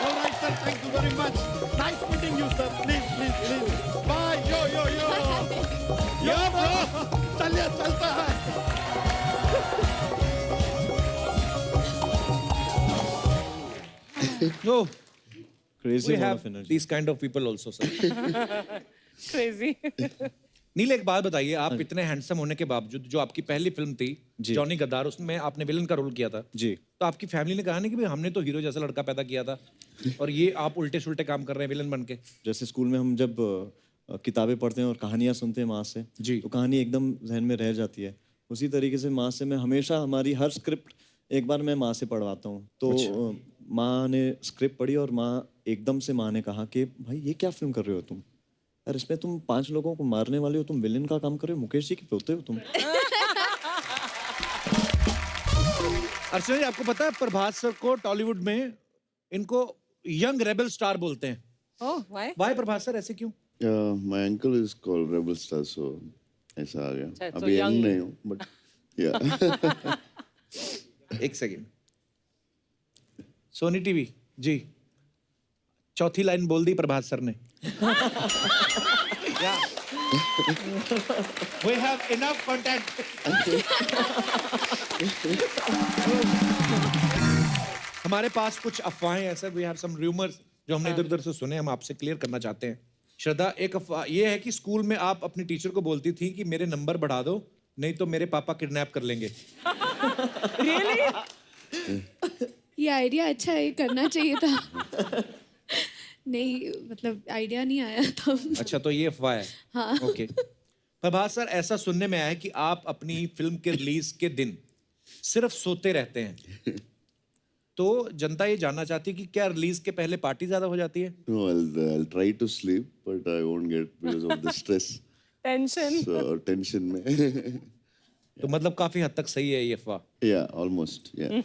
All right, sir. Thank you very much. Nice meeting you, sir. Please. Bye. Yo. Yo, bro. चलिए, चलता है. No. Crazy We amount have of energy. these kind of people also, sir. Crazy. Neel, एक बात बताइए, आप इतने handsome होने के बावजूद, जो आपकी पहली फिल्म थी जॉनी गद्दार, उसमें आपने विलन का रोल किया था जी, तो आपकी फैमिली ने कहा नहीं कि भाई हमने तो हीरो जैसा लड़का पैदा किया था और ये आप उल्टे सुल्टे काम कर रहे हैं विलन बन के? जैसे स्कूल में हम जब किताबें पढ़ते हैं और कहानियां सुनते हैं माँ से जी, तो कहानी एकदम जहन में रह जाती है। उसी तरीके से माँ से मैं हमेशा, हमारी हर स्क्रिप्ट एक बार मैं माँ से पढ़वाता हूँ। तो माँ ने स्क्रिप्ट पढ़ी और माँ एकदम से माँ ने कहा कि भाई ये क्या फिल्म कर रहे हो तुम, यार इसमें तुम 5 लोगों को मारने वाले हो, तुम विलेन का काम कर रहे हो, मुकेश जी के पोते हो तुम। अर्चना जी, आपको पता है प्रभास सर को टॉलीवुड में इनको यंग रेबल स्टार बोलते हैं। ओह, व्हाई प्रभास सर, ऐसे क्यों? My uncle is called Rebel Star, so ऐसा आ गया। अच्छा, अभी young यंग नहीं हूँ, but yeah. एक सेकंड। सोनी टीवी जी, चौथी लाइन बोल दी प्रभास सर ने। Yeah. We have enough content. हमारे पास कुछ अफवाहें हैं sir, we have some rumors जो हमने इधर उधर से सुने, हम आपसे क्लियर करना चाहते हैं। श्रद्धा, एक अफवाह ये है कि स्कूल में आप अपनी टीचर को बोलती थी कि मेरे नंबर बढ़ा दो, नहीं तो मेरे पापा किडनैप कर लेंगे। ये आइडिया अच्छा है, करना चाहिए था। नहीं, मतलब आइडिया नहीं आया था। अच्छा, तो ये अफवाह है। हाँ। ओके। प्रभास सर, ऐसा सुनने में आया है कि आप अपनी फिल्म के रिलीज के दिन सिर्फ सोते रहते हैं, तो जनता ये जानना चाहती है कि क्या रिलीज के पहले पार्टी ज्यादा हो जाती है? No, I'll try to sleep, but I won't get because of the stress. Tension. So tension में। तो मतलब काफी हद तक सही है ये अफवाह। Yeah, almost. Yeah.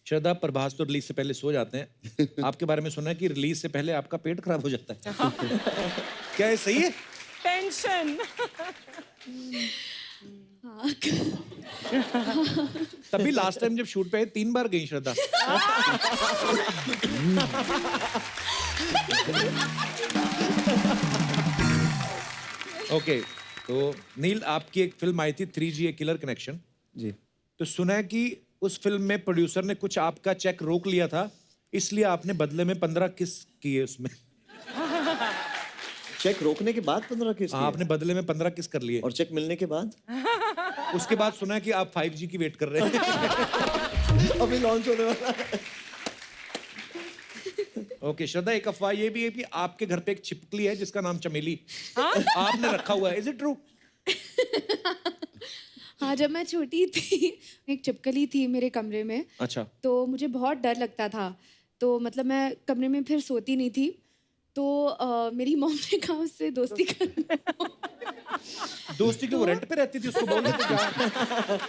श्रद्धा, प्रभास तो रिलीज से पहले सो जाते हैं, आपके बारे में सुना है कि रिलीज से पहले आपका पेट खराब हो जाता है। क्या ये सही है? टेंशन। तभी लास्ट टाइम जब शूट पे आई 3 बार गई श्रद्धा। ओके, तो नील, आपकी एक फिल्म आई थी 3G किलर कनेक्शन जी, तो सुना है कि उस फिल्म में प्रोड्यूसर ने कुछ आपका चेक रोक लिया था, इसलिए आपने बदले में 15 किस किए उसमें। चेक रोकने के बाद 15 किस किए? आपने बदले में 15 किस कर लिए। और चेक मिलने के बाद? उसके बाद सुना है कि आप 5G की वेट कर रहे हैं। अभी लॉन्च होने वाला है। ओके श्रद्धा, एक अफवाह ये भी है कि आपके घर पे एक छिपकली है जिसका नाम चमेली आपने रखा हुआ है, इज इट ट्रू? हाँ, जब मैं छोटी थी एक छिपकली थी मेरे कमरे में। अच्छा। तो मुझे बहुत डर लगता था, तो मतलब मैं कमरे में फिर सोती नहीं थी, तो मेरी मॉम ने कहा उससे दोस्ती करना। दोस्ती की वो रेंट पे रहती थी, उसको बोल देते क्या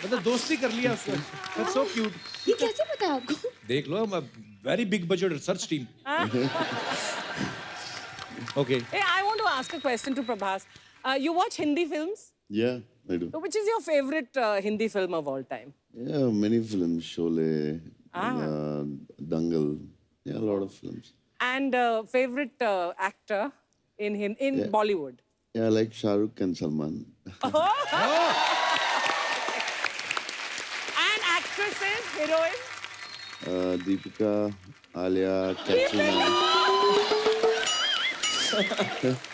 मतलब दोस्ती कर लिया उसको। That's so cute. ये कैसे पता आपको? देख लो, very big budget research team. Okay. Hey, I want to ask a question to Prabhas. You watch Hindi films? Yeah, I do. So which is your favorite Hindi film of all time? Yeah, many films. Sholay, Dangal. Yeah, a lot of films. And favorite actor in Yeah. Bollywood? Yeah, I like Shah Rukh and Salman. And actresses, heroines? Deepika, Alia, Katrina.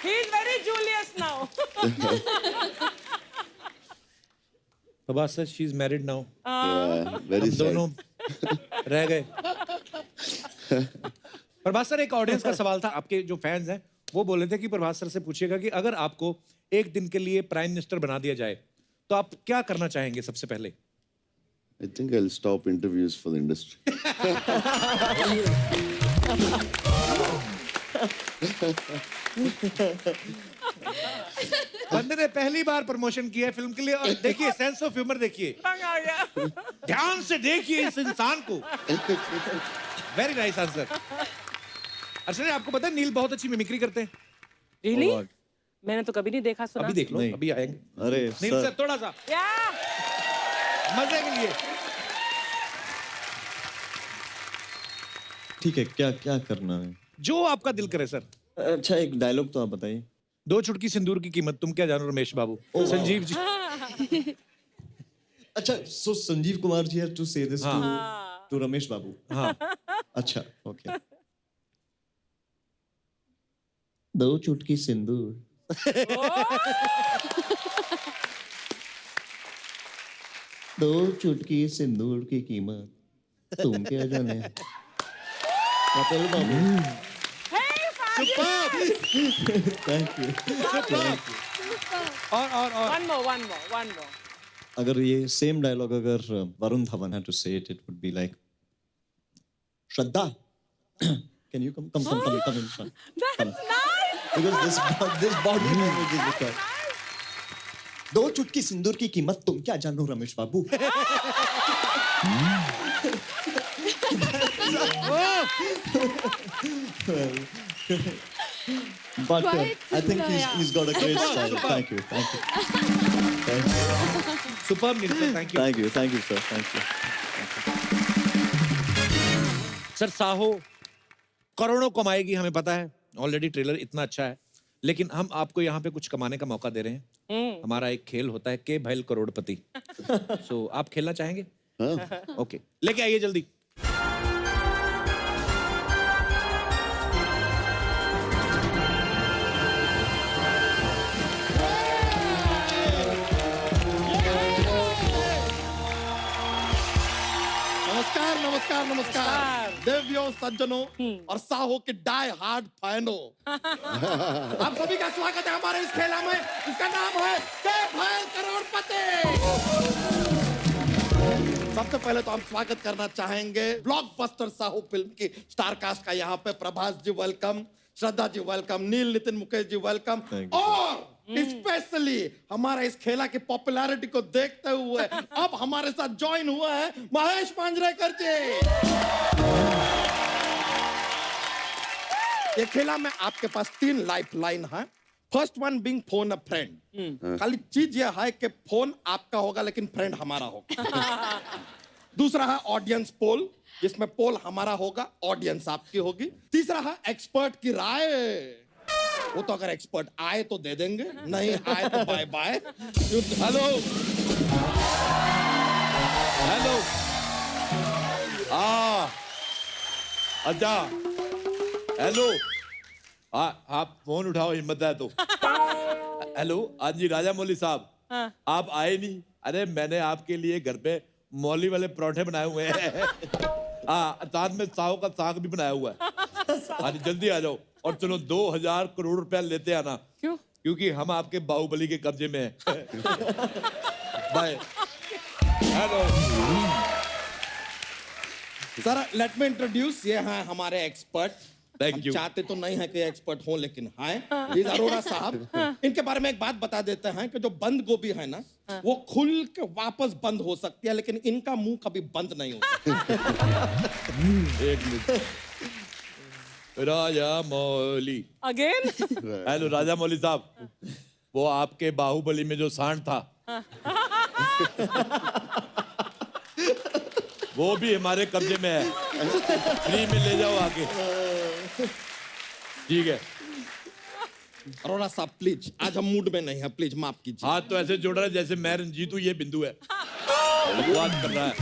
He's very Julius now. Prabhas sir, she is married now. Yeah, very हम sad. दोनों रह गए। Prabhas sir, एक audience का सवाल था, आपके जो फैंस हैं वो बोल रहे थे कि प्रभास सर से पूछिएगा कि अगर आपको एक दिन के लिए प्राइम मिनिस्टर बना दिया जाए तो आप क्या करना चाहेंगे सबसे पहले? I think I'll stop interviews for the industry. बंदे ने पहली बार प्रमोशन किया है फिल्म के लिए, और देखिए सेंस ऑफ ह्यूमर देखिए, ध्यान से देखिए इस इंसान को। Very nice answer. अर्चना, आपको पता है नील बहुत अच्छी मिमिक्री करते हैं? Really? मैंने तो कभी नहीं देखा सुना। अभी देख लो, अभी आएंगे। अरे नील सर, थोड़ा सा मजे के लिए। ठीक है, क्या क्या करना है? जो आपका दिल करे सर। अच्छा, एक डायलॉग तो आप बताइए। 2 चुटकी सिंदूर की कीमत तुम क्या जानो रमेश बाबू। संजीव जी। अच्छा, सो संजीव कुमार जी हैव टू से दिस टू रमेश बाबू। हाँ। अच्छा, ओके। 2 चुटकी सिंदूर। 2 चुटकी सिंदूर की कीमत तुम क्या जाने। कपिल बाबू। Thank you. और one more. अगर ये सेम डायलॉग अगर Varun Dhawan had to say it, it would be like, Shraddha, can you come in front? That's nice. Because this body language is because 2 चुटकी सिंदूर की कीमत तुम क्या जानो रमेश बाबू। But I think he's got a great style. Thank you. Superb, Neil sir. Thank you. Thank you, sir. Thank you. Sir, Saaho करोड़ों कमाएगी, हमें पता है, ऑलरेडी ट्रेलर इतना अच्छा है, लेकिन हम आपको यहाँ पे कुछ कमाने का मौका दे रहे हैं। हमारा एक खेल होता है के भैल करोड़पति। सो आप खेलना चाहेंगे? ओके, लेके आइए जल्दी। नमस्कार देवियों, सज्जनों और साहो के डाई हार्ड फैनो। आप सभी का स्वागत है हमारे इस खेला में, इसका नाम है के भैल करोड़पति। सबसे पहले तो हम स्वागत करना चाहेंगे ब्लॉकबस्टर साहो फिल्म की स्टार कास्ट का। यहाँ पे प्रभास जी वेलकम, श्रद्धा जी वेलकम, नील नितिन मुकेश जी वेलकम, और स्पेशली हमारा इस खेला की पॉपुलैरिटी को देखते हुए अब हमारे साथ ज्वाइन हुआ है महेश पांजरेकर जी। ये खेला में आपके पास 3 लाइफ लाइन है। फर्स्ट वन बीइंग फोन अ फ्रेंड। खाली चीज ये है कि फोन आपका होगा लेकिन फ्रेंड हमारा होगा। दूसरा है ऑडियंस पोल, जिसमें पोल हमारा होगा, ऑडियंस आपकी होगी। तीसरा है एक्सपर्ट की राय। वो तो अगर एक्सपर्ट आए तो दे देंगे, नहीं आए तो बाय बाय। हेलो हेलो, अच्छा, हेलो, आप फोन उठाओ, हिम्मत है तो। हेलो, हाँ जी राजा मौली साहब, आप आए नहीं? अरे मैंने आपके लिए घर पे मौली वाले पराठे बनाए हुए हैं। हाँ, साथ में साव का साग भी बनाया हुआ है। आज जल्दी आ जाओ और चलो 2000 करोड़ रुपया लेते आना। क्यों? क्योंकि हम आपके बाहुबली के कब्जे में हैं। Bye. Hello. Sir let me introduce, ये हैं हमारे एक्सपर्ट। Thank you. चाहते तो नहीं है कि एक्सपर्ट हो, लेकिन हैं ये अरोड़ा साहब। इनके बारे में एक बात बता देते हैं कि जो बंद गोभी है ना, वो खुल के वापस बंद हो सकती है, लेकिन इनका मुंह कभी बंद नहीं होता। एक मिनट। राजा मौली अगेन। हेलो राजा मौली साहब, वो आपके बाहुबली में जो सांड था वो भी हमारे कब्जे में है। फ्री में ले जाओ आके। ठीक है। अरोड़ा साहब प्लीज, आज हम मूड में नहीं है, प्लीज माफ कीजिए। हाथ तो ऐसे जोड़ रहा है जैसे मैं रंजीत हूँ, ये बिंदु है। बकवास कर रहा है।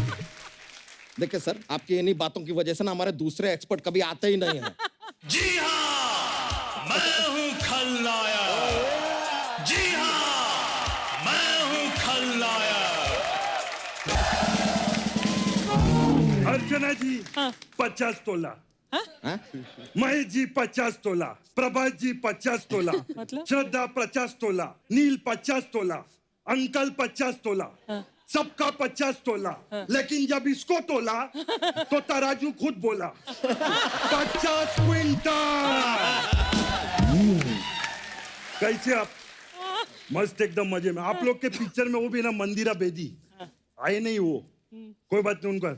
देखिए सर, आपकी इन्हीं बातों की वजह से ना हमारे दूसरे एक्सपर्ट कभी आते ही नहीं है। जी हाँ, मैं हूँ खलनायक। जी हाँ, मैं हूँ खलनायक। अर्चना जी 50 तोला, महेश जी 50 तोला, प्रभात जी 50 तोला, श्रद्धा 50 तोला, नील 50 तोला, अंकल 50 तोला, सबका 50 तोला। लेकिन जब इसको तोला तो तराजू खुद बोला 50 क्विंटल। कैसे आप? मस्त एकदम मजे में। आप लोग के पिक्चर में वो भी ना मंदिरा बेदी आए नहीं, वो कोई बात नहीं, उनका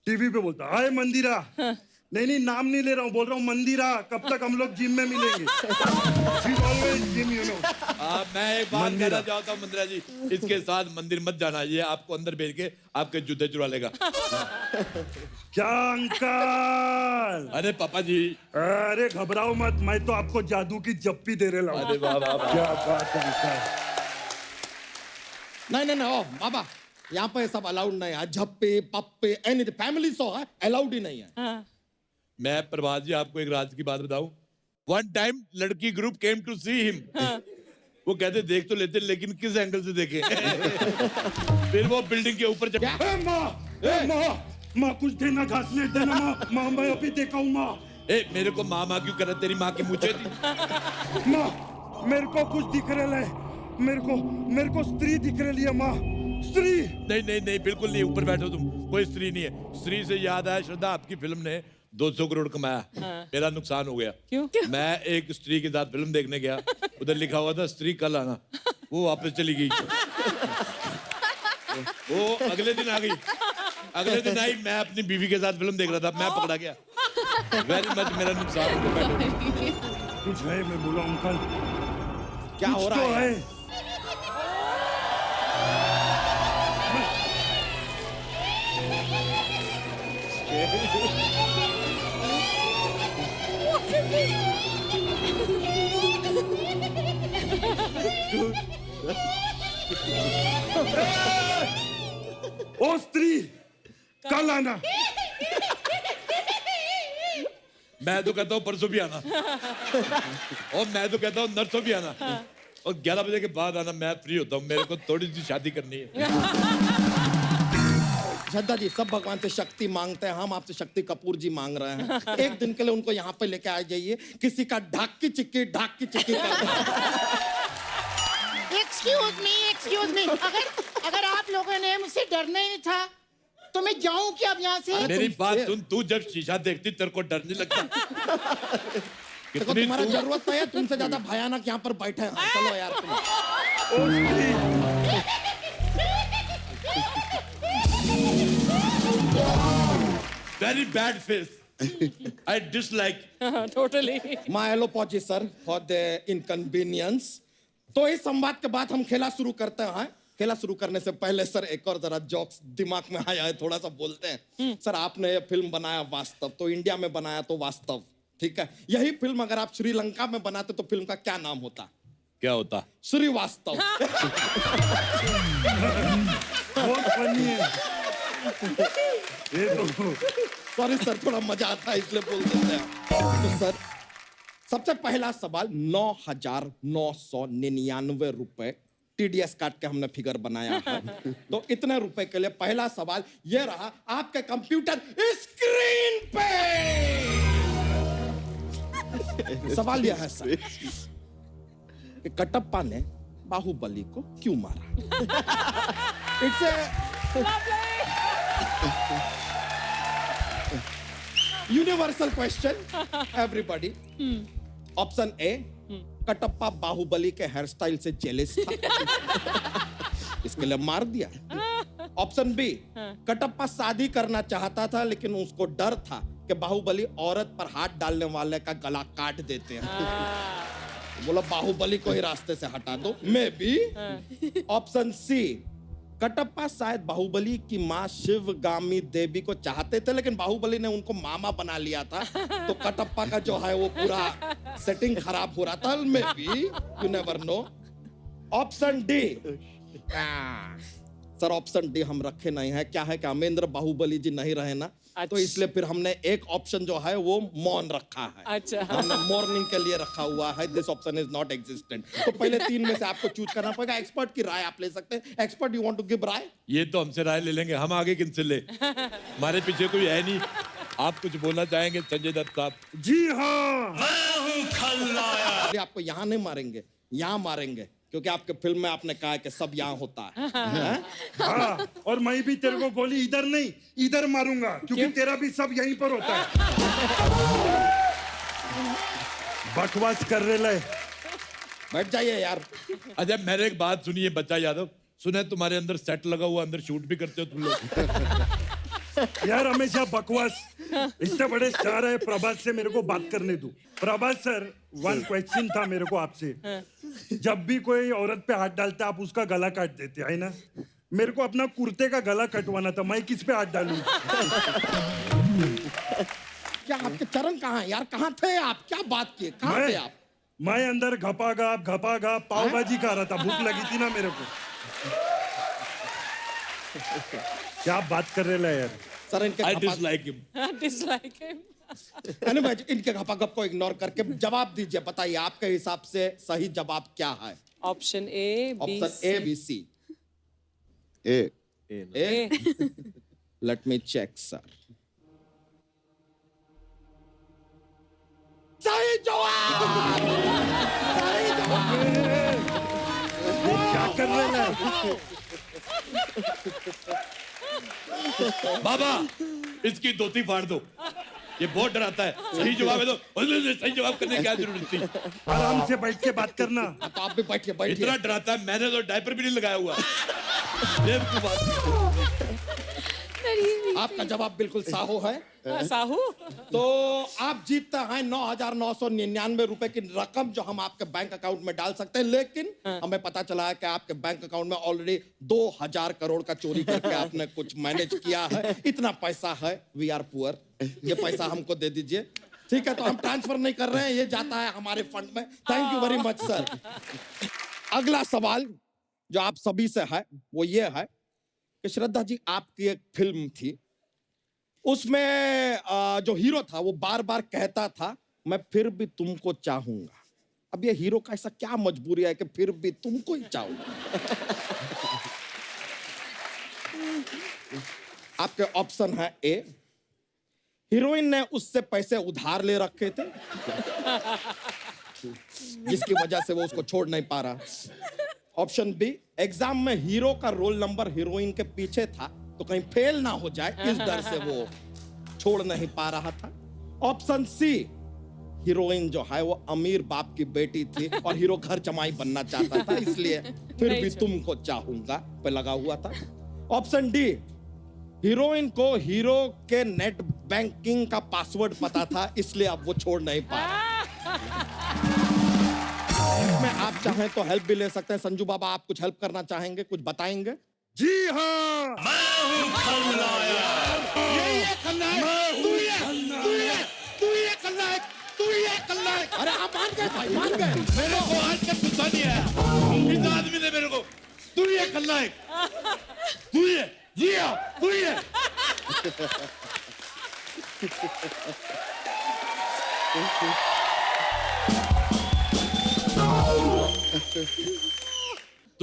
टीवी पे बोलता हाय मंदिरा। नहीं नाम नहीं ले रहा हूँ, बोल रहा हूँ मंदिरा, कब तक हम लोग जिम में मिलेंगे? She's always gym, you know. मैं एक बात कहना चाहता हूँ मंदिरा जी, इसके साथ मंदिर मत जाना, ये आपको अंदर भेज के आपके जूते चुरा लेगा। क्या अंकल? अरे पापा जी। अरे घबराओ मत, मैं तो आपको जादू की जप्पी दे रहा हूँ। अरे वाह वाह वाह। क्या बात है अंकल। नहीं ओ बाबा, यहाँ पे सब अलाउड नहीं है। झप्पे पप्पे एनीथिंग, फैमिली सो है, अलाउड ही नहीं है। मैं प्रभात जी आपको एक राज की बात बताऊं। वन टाइम लड़की group came to see him. वो कहते देख तो लेते, लेकिन किस एंगल से देखें। फिर वो बिल्डिंग के ऊपर चढ़। माँ कुछ देना, घासने देना माँ, मैं अभी देखा हूँ माँ। मेरे को माँ क्यों कर रहा? तेरी माँ की मुझे थी। माँ मेरे को कुछ दिख रहा है, मेरे को स्त्री दिख रही है माँ, स्त्री। नहीं बिल्कुल नहीं, ऊपर बैठो तुम, कोई स्त्री नहीं है। स्त्री से याद आया, श्रद्धा आपकी फिल्म ने 200 करोड़ कमाया। मेरा नुकसान हो गया। क्यों? मैं एक स्त्री के साथ फिल्म देखने गया, उधर लिखा हुआ था स्त्री कल आना, वो वापस चली गई। वो अगले दिन आ गई। अगले दिन आई, मैं अपनी बीवी के साथ फिल्म देख रहा था, मैं पकड़ा गया। वेरी मच मेरा नुकसान हो गया। कुछ है, मैं बोला अंकल क्या हो रहा है? ओ स्त्री कल आना। मैं तो कहता हूँ परसों भी आना। और मैं तो कहता हूँ नरसों भी आना। और 11 बजे के बाद आना, मैं फ्री होता हूँ, मेरे को थोड़ी सी शादी करनी है। श्रद्धा जी सब भगवान से शक्ति मांगते हैं, हम आपसे शक्ति कपूर जी मांग रहे हैं। एक दिन के लिए उनको यहाँ पे लेके आ जाइए, किसी का ढाक की चिक्की एक्सक्यूज मी, अगर आप लोगों ने मुझसे डरना ही नहीं था तो मैं जाऊं क्या अब यहाँ से? मेरी बात सुन, तू जब शीशा देखती तेरे को डर नहीं लगता? देखो तुम्हारा जरूरत है, तुमसे ज्यादा भयानक यहाँ पर बैठे हैं। चलो यार तुम। Very bad face. I dislike. Totally. My apologies sir for the inconvenience. तो इस संवाद के बाद हम खेला शुरू करते हैं। खेला शुरू करने से पहले सर एक और जरा जोक्स दिमाग में आया है, थोड़ा सा बोलते हैं। सर आपने ये फिल्म बनाया वास्तव, तो इंडिया में बनाया तो वास्तव, ठीक है। यही फिल्म अगर आप श्रीलंका में बनाते तो फिल्म का क्या नाम होता? क्या होता? श्रीवास्तव। बहुत फनी है ये तो। सॉरी सर, थोड़ा मजा आता है इसलिए बोल देते हैं। तो सर सबसे पहला सवाल, 9,999 रुपए TDS काट के हमने फिगर बनाया है। तो इतने रुपए के लिए पहला सवाल ये रहा आपके कंप्यूटर स्क्रीन पे। सवाल यह है सर कि कटप्पा ने बाहुबली को क्यों मारा? It's universal question everybody. Option A, Kattappa Baahubali के हेयर स्टाइल से जेलिस था, इसके लिए मार दिया। ऑप्शन बी, कटप्पा शादी करना चाहता था लेकिन उसको डर था कि बाहुबली औरत पर हाथ डालने वाले का गला काट देते हैं, बोला बाहुबली को ही रास्ते से हटा दो। Maybe. Option C, Kattappa शायद बाहुबली की माँ शिवगामी देवी को चाहते थे लेकिन बाहुबली ने उनको मामा बना लिया था, तो कटप्पा का जो है वो पूरा सेटिंग खराब हो रहा था। May be, you never know. Option D, sir option D हम रखे नहीं है। क्या है कि अमेंद्र बाहुबली जी नहीं रहे ना, तो इसलिए फिर हमने एक ऑप्शन जो है वो मौन रखा है। अच्छा, हमने मॉर्निंग के लिए रखा हुआ है। This option is not existent. तो पहले 3 में से आपको चूज करना पड़ेगा। एक्सपर्ट की राय आप ले सकते हैं। Expert, you want to give राय? ये तो हमसे राय ले लेंगे, हम आगे किनसे ले? हमारे पीछे कोई है नहीं। आप कुछ बोलना चाहेंगे संजय दत्त साहब? जी हाँ, आपको यहाँ नहीं मारेंगे, यहाँ मारेंगे, क्योंकि आपके फिल्म में आपने कहा कि सब यहाँ होता है। हाँ, और मैं भी तेरे को गोली इधर नहीं इधर मारूंगा, क्योंकि तेरा भी सब यहीं पर होता है। बकवास कर रहे ले। बैठ जाइए यार। अच्छा मेरे एक बात सुनिए बच्चा यादव, सुने तुम्हारे अंदर सेट लगा हुआ, अंदर शूट भी करते हो तुम लोग? यार हमेशा बकवास। इतने बड़े स्टार है, प्रभास से मेरे को बात करने दो। प्रभास सर, वन क्वेश्चन था मेरे को आपसे। जब भी कोई औरत पे हाथ डालता आप उसका गला काट देते है ना? मेरे को अपना कुर्ते का गला कटवाना था, मैं किस पे हाथ डालूं? क्या आपके चरण कहाँ है यार? कहाँ थे आप? क्या बात किए? कहाँ थे आप? मैं अंदर घपाघप पाव भाजी खा रहा था, भूख लगी थी ना मेरे को। क्या बात कर रहे हैं यार? सर इनके डिसलाइक हिम। Dislike him. इनके घपाघप को इग्नोर करके जवाब दीजिए। बताइए आपके हिसाब से सही जवाब क्या है? Option A, option A, B, C. A. Let me check sir. सही जवाब! सही जवाब! क्या कर रहे हैं? बाबा इसकी धोती फाड़ दो, ये बहुत डराता है। सही जवाब है तो सही जवाब करने की क्या जरूरत थी? आराम से बैठ के बात करना। तो आप भी बैठिए, बैठिए। इतना डराता है, मैंने तो डायपर भी नहीं लगाया हुआ। आपका जवाब बिल्कुल साहू है। साहू? तो आप जीतते हैं 9,999 रुपए की रकम, जो हम आपके बैंक अकाउंट में डाल सकते हैं। लेकिन हमें पता चला है कि आपके बैंक अकाउंट में ऑलरेडी 2,000 करोड़ का चोरी करके आपने कुछ मैनेज किया है। इतना पैसा है, वी आर पुअर, ये पैसा हमको दे दीजिए। ठीक है, तो हम ट्रांसफर नहीं कर रहे हैं, ये जाता है हमारे फंड में। Thank you very much sir. अगला सवाल जो आप सभी से है वो ये है कि श्रद्धा जी, आपकी एक फिल्म थी, उसमें जो हीरो था वो बार बार कहता था मैं फिर भी तुमको चाहूंगा। अब ये हीरो का ऐसा क्या मजबूरी है कि फिर भी तुमको ही चाहूंगा? आपके ऑप्शन है ए, हीरोइन ने उससे पैसे उधार ले रखे थे जिसकी वजह से वो उसको छोड़ नहीं पा रहा। ऑप्शन बी, एग्जाम में हीरो का रोल नंबर हीरोइन के पीछे था तो कहीं फेल ना हो जाए, इस डर से वो छोड़ नहीं पा रहा था। ऑप्शन सी, हीरोइन जो है वो अमीर बाप की बेटी थी और हीरो घर जमाई बनना चाहता था, इसलिए फिर भी तुमको चाहूंगा पे लगा हुआ था। ऑप्शन डी, हीरोइन को हीरो के नेट बैंकिंग का पासवर्ड पता था, इसलिए अब वो छोड़ नहीं पा रहा। इसमें आप चाहें तो हेल्प भी ले सकते हैं। संजू बाबा, आप कुछ हेल्प करना चाहेंगे, कुछ बताएंगे? जी हाँ, मैं हूँ खलनायक। ये खलनायक, तू ये खलनायक। अरे आप मान गए भाई, मान गए। मेरे को आज तक गुस्सा नहीं आया इस आदमी ने मेरे को। तू ये खलनायक, तू ये, जी हाँ तू ये।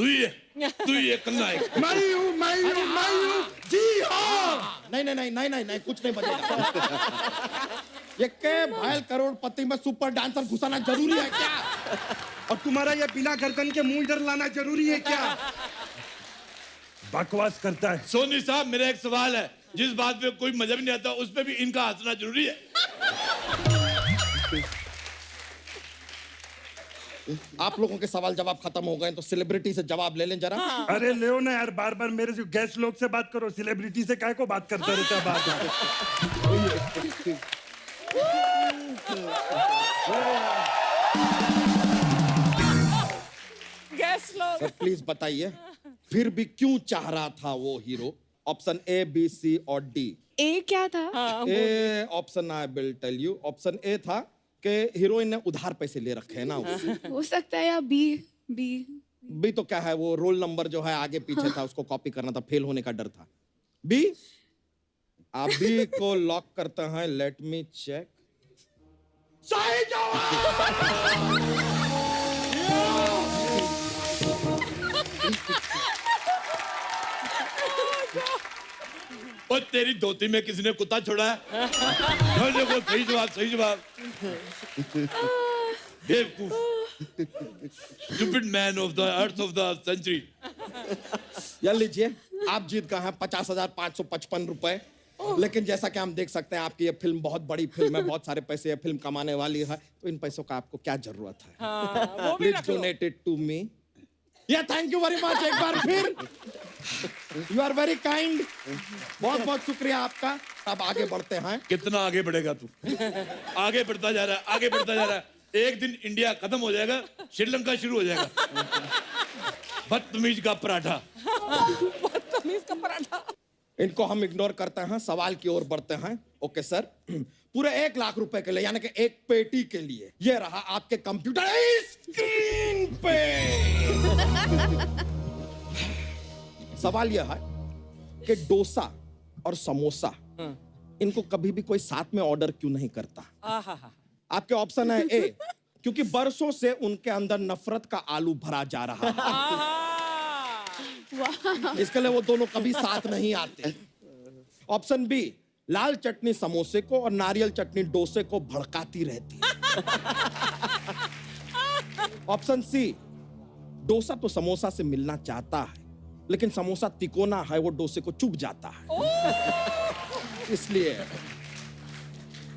तू ही है खलनायक। मैं ही हूँ जी हाँ। नहीं कुछ नहीं बनेगा। ये के भायल करोड़पति में सुपर डांसर घुसाना जरूरी है क्या? और तुम्हारा ये बिना गर्दन के मुंह इधर लाना जरूरी है क्या? बकवास करता है। सोनी साहब मेरा एक सवाल है, जिस बात पे कोई मजा भी नहीं आता उस पे भी इनका हंसना जरूरी है। आप लोगों के सवाल जवाब खत्म हो गए तो सेलिब्रिटी से जवाब ले लें जरा। अरे ले ना यार, बार बार मेरे से गेस्ट लोग से बात करो, सेलिब्रिटी से काय को बात करते रहते हैं बात। गेस्ट लोग सर प्लीज बताइए, फिर भी क्यों चाह रहा था वो hero? Option A, B, C और डी। ए क्या था? A option I will tell you. Option A था कि हीरोइन ने उधार पैसे ले रखे हैं ना उससे। हो सकता है, या बी। बी तो क्या है, वो रोल नंबर जो है आगे पीछे था, उसको कॉपी करना था, फेल होने का डर था। बी, आप बी को लॉक करते हैं। Let me check. सही जवाब। और तेरी धोती में किसी ने कुत्ता छोड़ा है? सही जवाब। बेवकूफ, stupid man of the earth of the century. यार लीजिए, आप जीत गए हैं 50,555 रुपए। लेकिन जैसा कि हम देख सकते हैं, आपकी ये फिल्म बहुत बड़ी फिल्म है, बहुत सारे पैसे ये फिल्म कमाने वाली है, तो इन पैसों का आपको क्या जरूरत है? Please donate it to me. या थैंक यू वेरी मच एक बार फिर। You are very kind. बहुत बहुत शुक्रिया आपका। अब आगे बढ़ते हैं। कितना आगे बढ़ेगा तू? आगे बढ़ता जा रहा है। एक दिन इंडिया खत्म हो जाएगा, श्रीलंका शुरू हो जाएगा। बदतमीज का पराठा। इनको हम इग्नोर करते हैं, सवाल की ओर बढ़ते हैं। ओके सर, पूरे 1 लाख रुपए के लिए, यानी कि एक पेटी के लिए, ये रहा आपके कंप्यूटर स्क्रीन पे। सवाल यह है कि डोसा और समोसा, इनको कभी भी कोई साथ में ऑर्डर क्यों नहीं करता? आपके ऑप्शन है ए, क्योंकि बरसों से उनके अंदर नफरत का आलू भरा जा रहा है, इसके लिए वो दोनों कभी साथ नहीं आते। ऑप्शन बी, लाल चटनी समोसे को और नारियल चटनी डोसे को भड़काती रहती है। ऑप्शन सी, डोसा तो समोसा से मिलना चाहता है, लेकिन समोसा तिकोना है, वो डोसे को चुभ जाता है, इसलिए।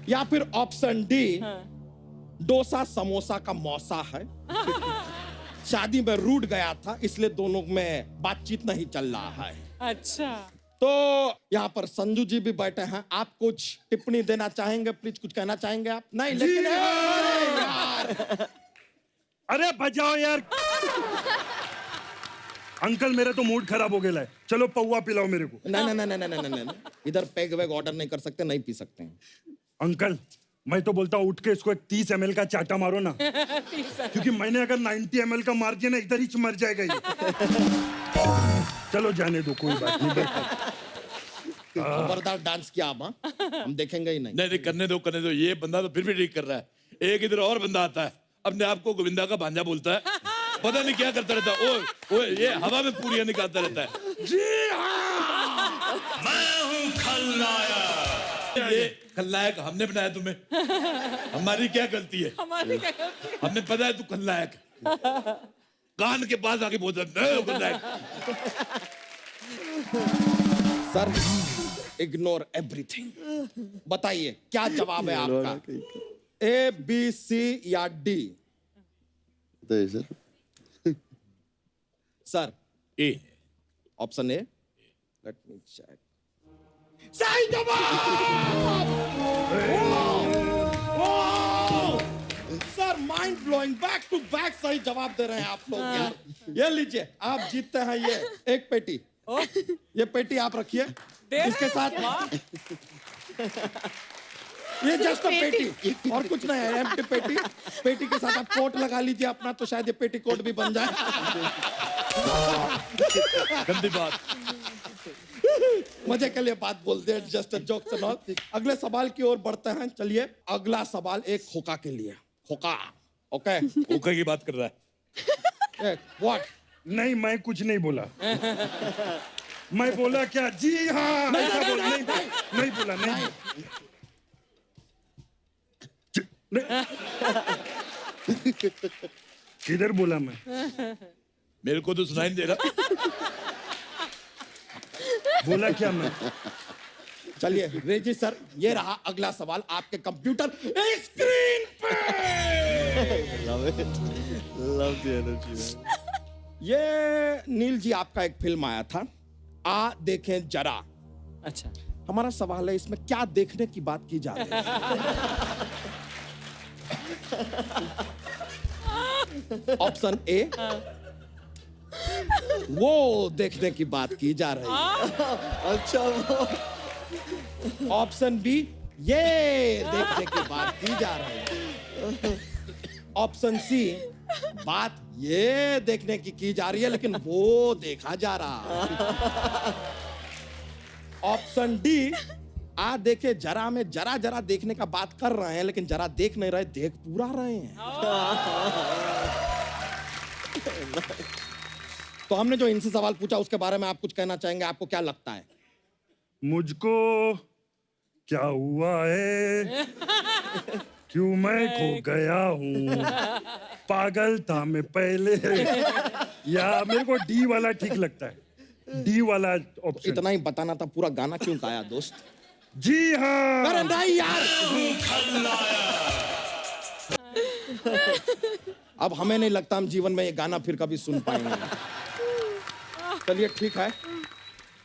या फिर ऑप्शन डी, डोसा समोसा का मौसा है, शादी में रूठ गया था, इसलिए दोनों में बातचीत नहीं चल रहा है। अच्छा, तो यहाँ पर संजू जी भी बैठे हैं। आप कुछ टिप्पणी देना चाहेंगे? प्लीज कुछ कहना चाहेंगे आप? नहीं, लेकिन अरे बजाओ यार। अंकल मेरा तो मूड खराब हो गया है, चलो पौवा पिलाओ मेरे को। नहीं, इधर पैग वैग ऑर्डर नहीं कर सकते, नहीं पी सकते हैं। अंकल मैं तो बोलता हूँ, उठ के इसको एक 30 ml का चाटा मारो ना, क्योंकि मैंने अगर 90 ml का मार दिया ना, इधर ही मर जाएगा ये। चलो जाने दो, कोई बात नहीं। खबरदार डांस किया आप, हम देखेंगे ही नहीं। नहीं, करने दो। ये बंदा तो फिर भी ठीक कर रहा है। एक इधर और बंदा आता है, अपने आप को गोविंदा का भांजा बोलता है, पता नहीं क्या करता रहता है। ओए ये हवा में पूरियां निकालता रहता है। जी हाँ, मैं हूँ खलनायक। ये खलनायक हमने बनाया तुम्हें, हमारी क्या गलती है? हमने पता है तू खलनायक, कान के पास आके बोलता है खलनायक। सर इग्नोर एवरीथिंग, बताइए क्या जवाब है आपका? ए, बी, सी या डी? बताइए sir. Sir A, option A. Let me check. सही जवाब। Sir mind blowing, back to back सही जवाब दे रहे हैं आप लोग यार। ये लीजिए, आप जीतते हैं ये एक पेटी। ये पेटी आप रखिए, इसके साथ ये जस्ट पेटी और कुछ नहीं है, एम्प्टी पेटी। पेटी के साथ आप कोट लगा लीजिए अपना, तो शायद ये पेटी कोट भी बन जाए। गंदी बात। मजे के लिए बात बोलते हैं, जस्ट जोक्स एंड ऑल। अगले सवाल की ओर बढ़ते हैं। चलिए, अगला सवाल एक खोका के लिए। खोका, ओके? खोखे की बात कर रहा है। व्हाट? नहीं, मैं कुछ नहीं बोला। मैं बोला क्या? जी हाँ, ऐसा बोला। नहीं बोला, नहीं। किधर बोला मैं? मेरे को तो सुनाई नहीं दे रहा। बोला क्या मैं? चलिए रेजी सर, ये रहा अगला सवाल आपके कंप्यूटर स्क्रीन पे। Love it. Love the energy, man. ये नील जी आपका एक फिल्म आया था, आ देखें जरा। अच्छा, हमारा सवाल है इसमें क्या देखने की बात की जा रही है? ऑप्शन ए, वो देखने की बात की जा रही है। अच्छा, वो ऑप्शन बी, ये देखने की बात की जा रही है। ऑप्शन सी, बात ये देखने की जा रही है लेकिन वो देखा जा रहा है। ऑप्शन डी, आ देखे जरा में जरा जरा देखने का बात कर रहे हैं लेकिन जरा देख नहीं रहे, देख पूरा रहे हैं। तो हमने जो इनसे सवाल पूछा उसके बारे में आप कुछ कहना चाहेंगे? आपको क्या लगता है? मुझको क्या हुआ है, क्यों मैं खो गया हूँ, पागल था मैं पहले, या मेरे को डी वाला ठीक लगता है। डी वाला ऑप्शन। इतना ही बताना था, पूरा गाना क्यों गाया दोस्त? जी हाँ। अरे नहीं यार, अब हमें नहीं लगता हम जीवन में ये गाना फिर कभी सुन पाएंगे। चलिए ठीक है,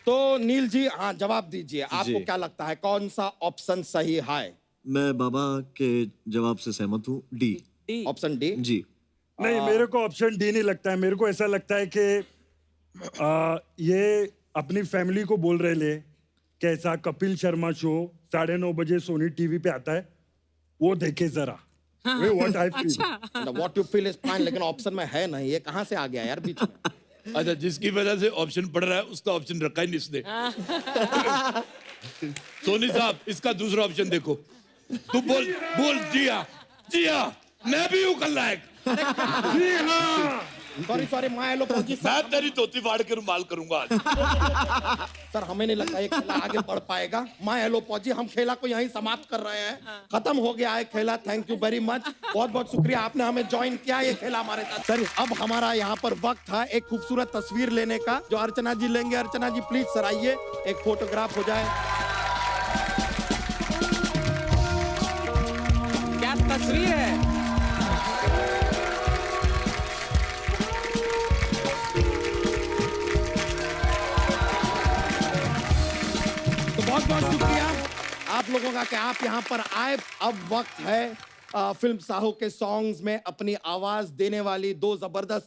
तो नील जी हाँ जवाब दीजिए, आपको क्या लगता है कौन सा ऑप्शन सही है? मैं बाबा के जवाब से सहमत हूँ, डी। Option D? जी। नहीं, मेरे को ऑप्शन डी नहीं लगता है। मेरे को ऐसा लगता है कि ये अपनी फैमिली को बोल रहे ले कैसा कपिल शर्मा शो 9:30 बजे सोनी टीवी पे आता है, वो देखे जरा। What I feel. What you feel is fine, लेकिन ऑप्शन में है नहीं, ये कहाँ से आ गया यार बीच में? अच्छा, जिसकी वजह से ऑप्शन पड़ रहा है उसका ऑप्शन रखा ही नहीं इसने। सोनी साहब, इसका दूसरा ऑप्शन देखो। तू बोल जी हाँ, मैं भी हूँ खलनायक। जी हाँ। सॉरी माय लोग, मैं तेरी धोती फाड़ के रुमाल करूंगा आज। सर हमें नहीं लगता ये खेला आगे बढ़ पाएगा। माय हेलो पौजी, हम खेला को यहीं समाप्त कर रहे हैं, खत्म हो गया है खेला। थैंक यू वेरी मच, बहुत बहुत शुक्रिया आपने हमें ज्वाइन किया, ये खेला हमारे साथ। सर अब हमारा यहाँ पर वक्त था एक खूबसूरत तस्वीर लेने का, जो अर्चना जी लेंगे। अर्चना जी प्लीज सर आइए, एक फोटोग्राफ हो जाए। क्या तस्वीर है? बहुत बहुत शुक्रिया आप लोगों का कि आप यहाँ पर आए। अब वक्त है फिल्म साहू के सॉन्ग्स में अपनी आवाज देने वाली दो जबरदस्त